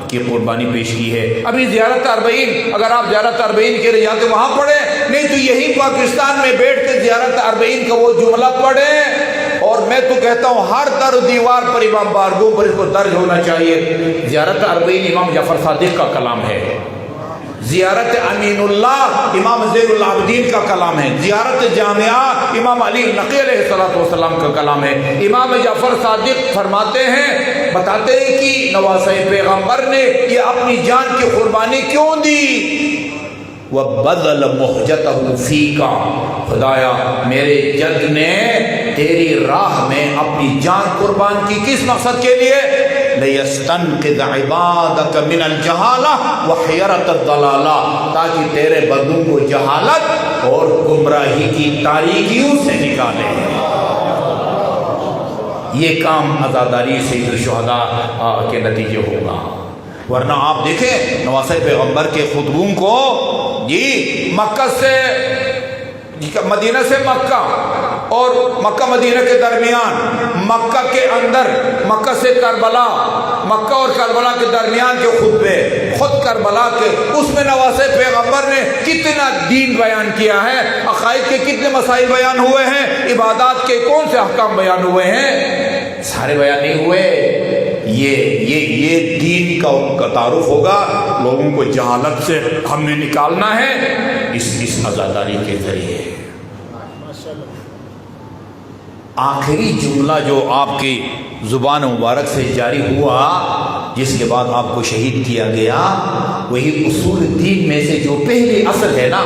کی قربانی پیش کی ہے. ابھی زیارت اربعین، اگر آپ زیارت اربعین کے لیے جاتے وہاں پڑھیں، نہیں تو یہی پاکستان میں بیٹھ کے زیارت اربعین کا وہ جملہ پڑھیں. اور میں تو کہتا ہوں ہر در دیوار پر امام بارگاہ پر اس کو درج ہونا چاہیے. زیارت اربعین امام جعفر صادق کا کلام ہے، زیارت امین اللہ امام زین العابدین کا کلام ہے، زیارت جامعہ امام علی نقی علیہ السلام کا کلام ہے. امام جعفر صادق فرماتے ہیں، بتاتے ہیں کہ نواسۂ پیغمبر نے یہ اپنی جان کی قربانی کیوں دی. وَبَذَلَ مُحْجَتَهُ فِيكَ. خدایا میرے جد نے تیری راہ میں اپنی جان قربان کی، کس مقصد کے لیے؟ لِيَسْتَنْقِذَ عِبَادَكَ مِنَ الْجَهَالَةِ وَحِيَرَةِ الضَّلَالَةِ، تاکہ تیرے بندوں کو جہالت اور گمراہی کی تاریکیوں سے نکالے. یہ کام عزاداری سید الشہداء کے نتیجے ہوگا. ورنہ آپ دیکھیں نواسۂ پیغمبر کے خطبوں کو مکہ سے مدینہ سے مکہ اور مکہ مدینہ کے درمیان، مکہ کے اندر، مکہ سے کربلا، مکہ اور کربلا کے درمیان کے خطبے، خود کربلا کے، اس میں نواسۂ پیغمبر نے کتنا دین بیان کیا ہے، عقائد کے کتنے مسائل بیان ہوئے ہیں، عبادات کے کون سے احکام بیان ہوئے ہیں، سارے بیان نہیں ہوئے. یہ دین کا تعارف ہوگا. لوگوں کو جہالت سے ہم نے نکالنا ہے اس عزاداری کے ذریعے. آخری جملہ جو آپ کی زبان مبارک سے جاری ہوا جس کے بعد آپ کو شہید کیا گیا، وہی اصول دین میں سے جو پہلی اصل ہے نا،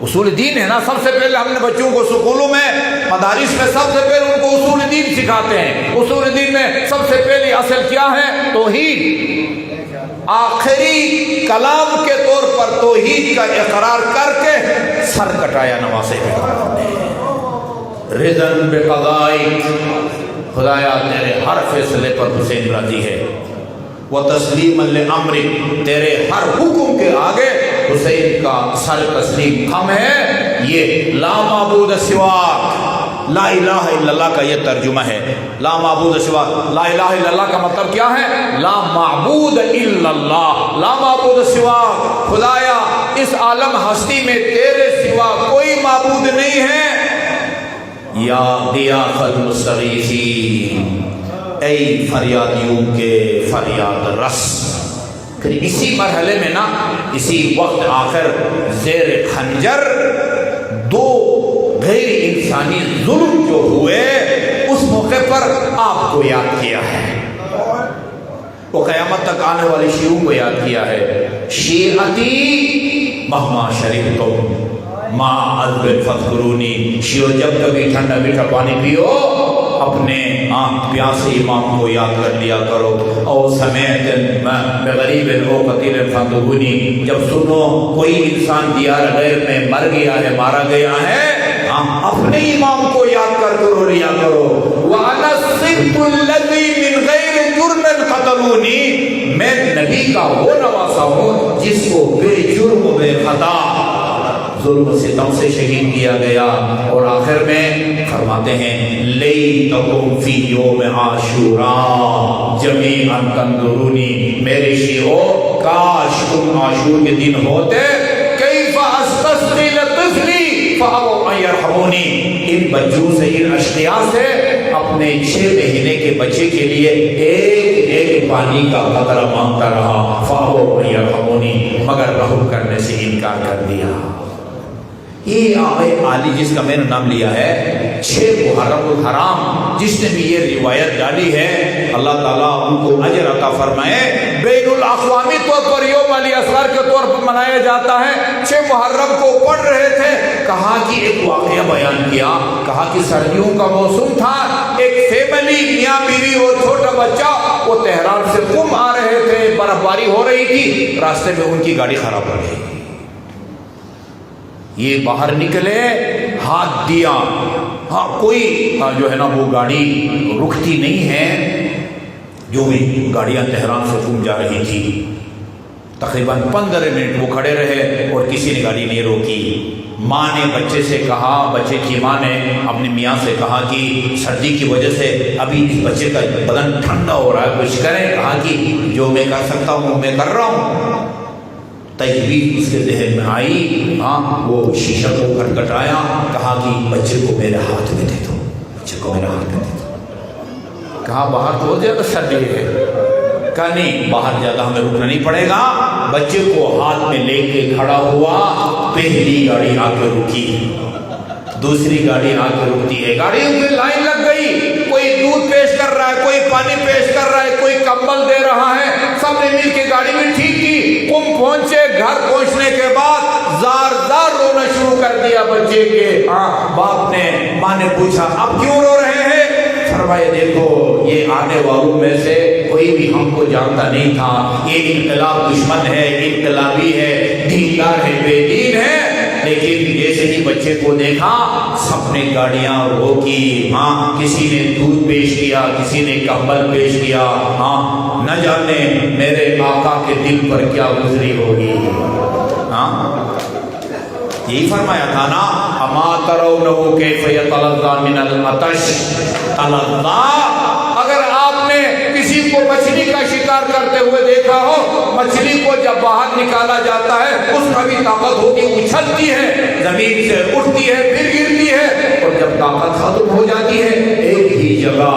اصول دین ہے نا، سب سے پہلے ہم نے بچوں کو سکولوں میں مدارس میں سب سے پہلے ان کو اصول دین سکھاتے ہیں۔ اصول دین میں سب سے پہلی اصل کیا ہے؟ توحید۔ آخری کلام کے طور پر توحید کا اقرار کر کے سر کٹایا نواسے میں رضن بقضائک، خدایا تیرے ہر فیصلے پر حسین راضی ہے، وتسلیما لامرک، تیرے ہر حکم کے آگے حسین کا سر تسلیم خم ہے۔ یہ لا معبود سواک، لا الہ الا اللہ کا یہ ترجمہ ہے۔ لا معبود سوا، لا الہ الا اللہ کا مطلب کیا ہے؟ لا معبود الا اللہ، لا معبود سوا، خدایا اس عالم ہستی میں تیرے سوا کوئی معبود نہیں ہے۔ یا غیاث المستغیثین، اے فریادیوں کے فریاد رس۔ پھر اسی مرحلے میں نا، اسی وقت آخر زیر خنجر دو غیر انسانی ظلم جو ہوئے اس موقع پر آپ کو یاد کیا ہے، وہ قیامت تک آنے والی شیعوں کو یاد کیا ہے۔ شیعتی مہما شریف تم ماں عذب فذکرونی، شیعو جب کبھی ٹھنڈا میٹھا پانی پیو اپنے پیاسے امام کو یاد کر لیا کرو۔ او سمیت بغریب او قتیل فانظرونی، جب سنو کوئی انسان دیار غیر میں مر گیا ہے، مارا گیا ہے، اپنے امام کو یاد کر کرو لیا کرو۔ وَأَنَا الصِّبْتُ الَّذِي مِنْ غَيْرِ جُرْمٍ قَتَلُونِي، میں نبی کا وہ نواسا ہوں جس کو بے جرم و بے خطا ظلم و ستم سے شہید کیا گیا۔ اور آخر میں فرماتے ہیں لیتکم فی یوم عاشوراء جمیعا تنظرونی، میرے شیعو کاش تم عاشور کے دن ہوتے، کیف استسقی لطفلی فابوا ان یرحمونی، ان بچوں سے، ان اشقیاء سے اپنے 6 مہینے کے بچے کے لیے ایک ایک پانی کا قطرہ مانگتا رہا، فابوا ان یرحمونی، مگر رحم کرنے سے انکار کر دیا۔ یہ آقا عالی جس کا میں نے نام لیا ہے، 6 محرم الحرام، جس نے بھی یہ روایت ڈالی ہے، اللہ تعالیٰ ان کو اجر عطا فرمائے۔ بین الاقوامی طور پر یوم علی اصغر کے طور پر منایا جاتا ہے۔ 6 محرم کو پڑھ رہے تھے، کہا کہ ایک واقعہ بیان کیا، کہا کہ سردیوں کا موسم تھا، ایک فیملی میاں بیوی اور چھوٹا بچہ وہ تہران سے قم آ رہے تھے، برف باری ہو رہی تھی، راستے میں ان کی گاڑی خراب ہو گئی، یہ باہر نکلے، ہاتھ دیا، ہاں کوئی جو ہے نا وہ گاڑی رکتی نہیں ہے، جو بھی گاڑیاں تہران سے قم جا رہی تھی، تقریباً 15 منٹ وہ کھڑے رہے اور کسی نے گاڑی نہیں روکی۔ ماں نے بچے سے کہا، بچے کی ماں نے اپنے میاں سے کہا کہ سردی کی وجہ سے ابھی اس بچے کا بدن ٹھنڈا ہو رہا ہے، کچھ کریں۔ کہا کہ جو میں کر سکتا ہوں میں کر رہا ہوں۔ تجویز اس کے ذہن میں آئی، وہ شیشہ کو کھٹکھٹایا، کہا کہ بچے کو میرے ہاتھ میں دے دو، بچے کو میرے ہاتھ میں دے دو۔ کہا باہر تو زیادہ سردی ہے، کہا نہیں باہر زیادہ ہمیں رکنا نہیں پڑے گا۔ بچے کو ہاتھ میں لے کے کھڑا ہوا، پہلی گاڑی آ کے رکی، دوسری گاڑی آ کے رکتی ہے، گاڑیوں کی لائن لگ گئی، کوئی دودھ پیش کر رہا ہے، کوئی پانی پیش کر رہا ہے، کوئی کمبل دے رہا ہے، سب نے مل کے گاڑی میں ٹھیک کی۔ قم پہنچے، گھر پہنچنے کے بعد زار زار رونا شروع کر دیا بچے کے۔ باپ نے، ماں نے پوچھا اب کیوں رو رہے ہیں؟ فرمایا دیکھو یہ آنے والوں میں سے کوئی بھی ہم کو جانتا نہیں تھا، یہ انقلاب دشمن ہے، انقلابی ہے، دیندار ہے، بے دین ہے، لیکن جیسے ہی بچے کو دیکھا سب نے گاڑیاں روکی، کسی نے دودھ پیش کیا، کسی نے کمبل پیش کیا۔ نہ جانے میرے آقا کے دل پر کیا گزری ہوگی۔ یہی فرمایا تھا نا، اما ترونہ کیف یتلظی من العطش تلظی، اگر آپ نے کسی کو مچھلی کا شکار کرتے ہوئے دیکھا ہو، مچھلی کو جب باہر نکالا جاتا ہے اس میں بھی طاقت ہوتی، اچھلتی ہے، زمین سے اٹھتی ہے، پھر گرتی ہے، اور جب طاقت ختم ہو جاتی ہے ایک ہی جگہ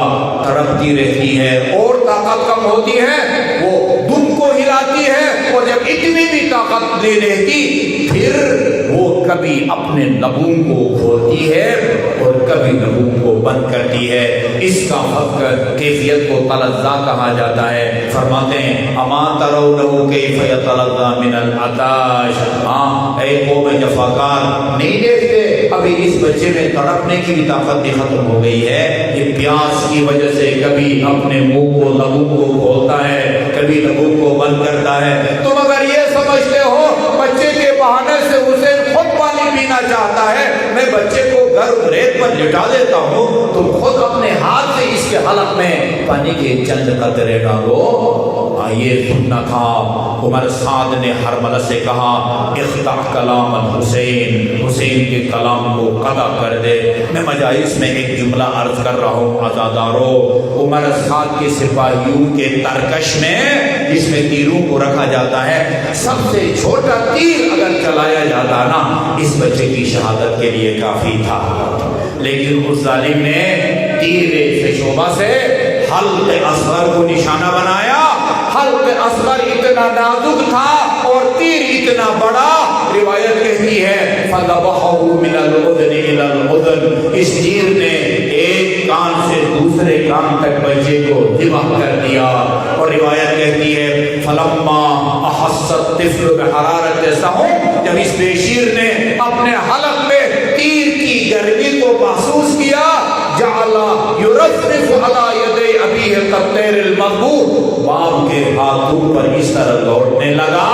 تڑپتی رہتی ہے، اور طاقت کم ہوتی ہے وہ دم کو ہلاتی ہے، اور جب اتنی بھی طاقت نہیں رہتی پھر وہ کبھی اپنے لبوں کو کھولتی ہے اور کبھی لبوں کو بند کرتی ہے. اس کا حق کیفیت کو تلظا کہا جاتا ہے. فرماتے ہیں اما ترونه کیف یتلظا من العطش. ہاں اے قوم جفاکار, نہیں دیکھتے ابھی اس بچے میں تڑپنے کی بھی طاقت بھی ختم ہو گئی ہے. یہ پیاس کی وجہ سے کبھی اپنے منہ کو لبوں کو کھولتا ہے, کبھی لبوں کو بند کرتا ہے. تم اگر یہ سمجھتے ہو بچے کے بہانے سے حسین خود پانی پینا چاہتا ہے, میں بچے کو گھر ریت پر لٹا دیتا ہوں, تم خود اپنے ہاتھ سے اس کے حلق میں پانی کے چند قطرے ڈالو. یہ سننا تھا. عمر سعد نے حرملہ سے کہا اقطع کلام الحسین, حسین کے کلام کو قطع کر دے. میں مجالس میں ایک جملہ عرض کر رہا ہوں عزادارو, عمر سعد کے سپاہیوں کے ترکش میں جس میں تیروں کو رکھا جاتا ہے, سب سے چھوٹا تیر اگر چلایا جاتا نا اس بچے کی شہادت کے لیے کافی تھا. لیکن اس ظالم نے تیر سے شعبہ سے حلق اصغر کو نشانہ بنایا. حلق اصغر اتنا نازک تھا اور تیر اتنا بڑا. روایت کہتی ہے فَذَبَحَهُ مِنَ الْأُذْنِ إِلَى الْأُذْنِ, اس تیر نے ایک کان سے دوسرے کان تک بچے کو ذبح کر دیا. اور روایت کہتی ہے فَلَمَّا أَحَسَّ الطِّفْلُ بِحَرَارَةِ السَّمُومِ, جب اس بے شیر نے اپنے حلق میں تیر کی گرمی کو محسوس کیا, جعل یرفرف علی یدی ابیہ کالطیر المذبوح, باپ کے ہاتھوں پر اس طرح لوٹنے لگا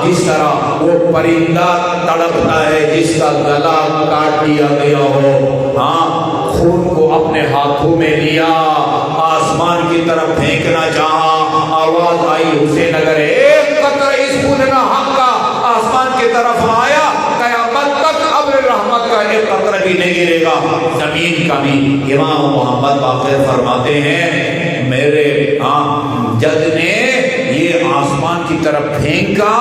جس طرح وہ پرندہ تڑپتا ہے جس کا گلا کاٹ دیا گیا ہو. ہاں, خون کو اپنے ہاتھوں میں لیا, آسمان کی طرف پھینکنا چاہا, آواز آئی حسین اگر ایک قطرہ اس خون حق کا آسمان کی طرف آیا قیامت تک ابر رحمت کا ایک قطرہ بھی نہیں گرے گا, زمین کا بھی. امام محمد باقر فرماتے ہیں میرے جد نے یہ آسمان کی طرف پھینکا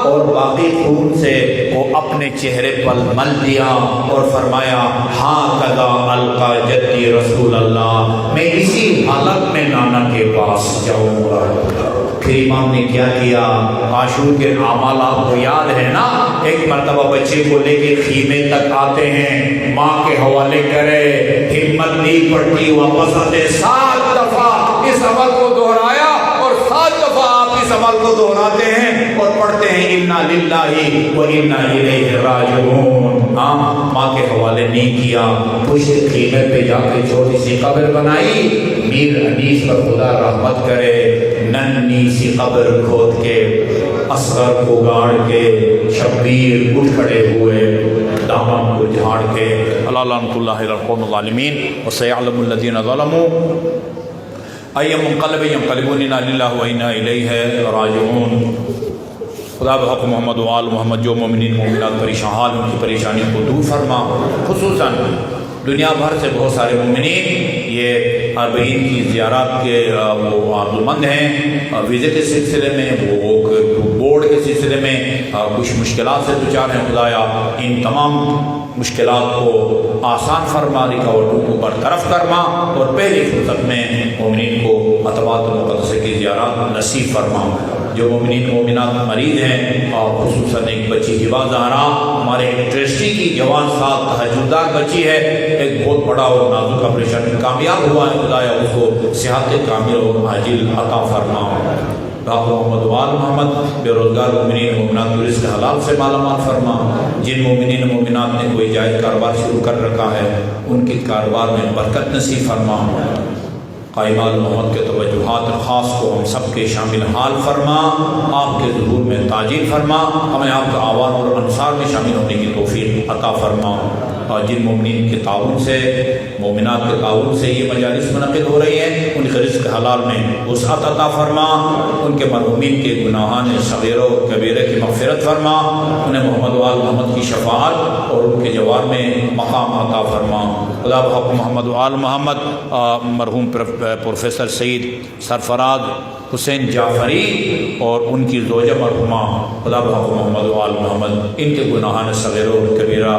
اور باقی خون سے وہ اپنے چہرے پر مل دیا اور فرمایا ہاں کذا القا جدی رسول اللہ, میں اسی حالت میں نانا کے پاس جاؤں گا. پھر امام نے کیا کیا, عاشور کے اعمال آپ کو یاد ہے نا, ایک مرتبہ بچے کو لے کے خیمے تک آتے ہیں, ماں کے حوالے کرے, ہمت نہیں پڑتی, واپس آتے, 7 دفعہ اس عمل کو دہرایا اور 7 دفعہ آپ اس عمل کو دہراتے ہیں اور پڑھتے ہیں انا للہ و انا الیہ راجعون. ہاں, ماں کے حوالے نہیں کیا, پشت خیمے پہ جا کے چھوٹی سی قبر بنائی. میر انیس پر خدا رحمت کرے, ننھی سی قبر کھود کے اصغر کو گاڑ کے شبیر اٹھ کھڑے ہوئے, دامن کو جھاڑ کے. اللہ لعنۃ اللہ علی القوم الظالمین وسیعلم الذین ظلموا ای منقلب ینقلبون انا للہ و انا الیہ راجعون. خدا بحق محمد و آل محمد جو مومنین مومنات پریشان حال ان کی پریشانی کو دور فرما. خصوصاً دنیا بھر سے بہت سارے مومنین یہ اربعین کی زیارات کے وہ عقلمند ہیں, ویزے کے سلسلے میں, وہ بورڈ کے سلسلے میں کچھ مشکلات سے دوچار ہیں. خدایا ان تمام مشکلات کو آسان فرما, رکاوٹوں کو برطرف کرما اور پہلی فرصت میں مومنین کو اطوات مقدسہ کی زیارات نصیب فرما. جو مومنین مومنات مریض ہیں اور خصوصاً ایک بچی ہبا زہرا ہمارے ٹرسٹی کی جوان ساتھ تہجدار بچی ہے, ایک بہت بڑا اور نازک آپریشن کامیاب ہوا ہے. خدایا اس کو صحت کامل اور عاجل عطا فرما. محمد وال محمد بے روزگار مومنین مومنات کو رزق حلال سے مالا مال فرما. جن مومنین مومنات نے کوئی جائز کاروبار شروع کر رکھا ہے ان کے کاروبار میں برکت نصیب فرما. قائمال محمد کے توجہات خاص کو ہم سب کے شامل حال فرما. آپ کے ظہور میں تاجیل فرما, ہمیں آپ کے آوان اور انصار میں شامل ہونے کی توفیق عطا فرما. اور جن مومنین کے تعاون سے, مومنات کے تعاون سے یہ مجالس منعقد ہو رہی ہیں ان کے رزق حلال میں وسعت عطا فرما. ان کے مرحومین کے گناہان صغیرہ و کبیرہ کی مغفرت فرما. انہیں محمد وآل محمد کی شفاعت اور ان کے جوار میں مقام عطا فرما. خدا بحق محمد وآل محمد مرحوم پروفیسر سعید سرفراز حسین جعفری اور ان کی زوجہ مرحومہ خدا بحق محمد وآل محمد, ان کے گناہان صغیرہ و کبیرہ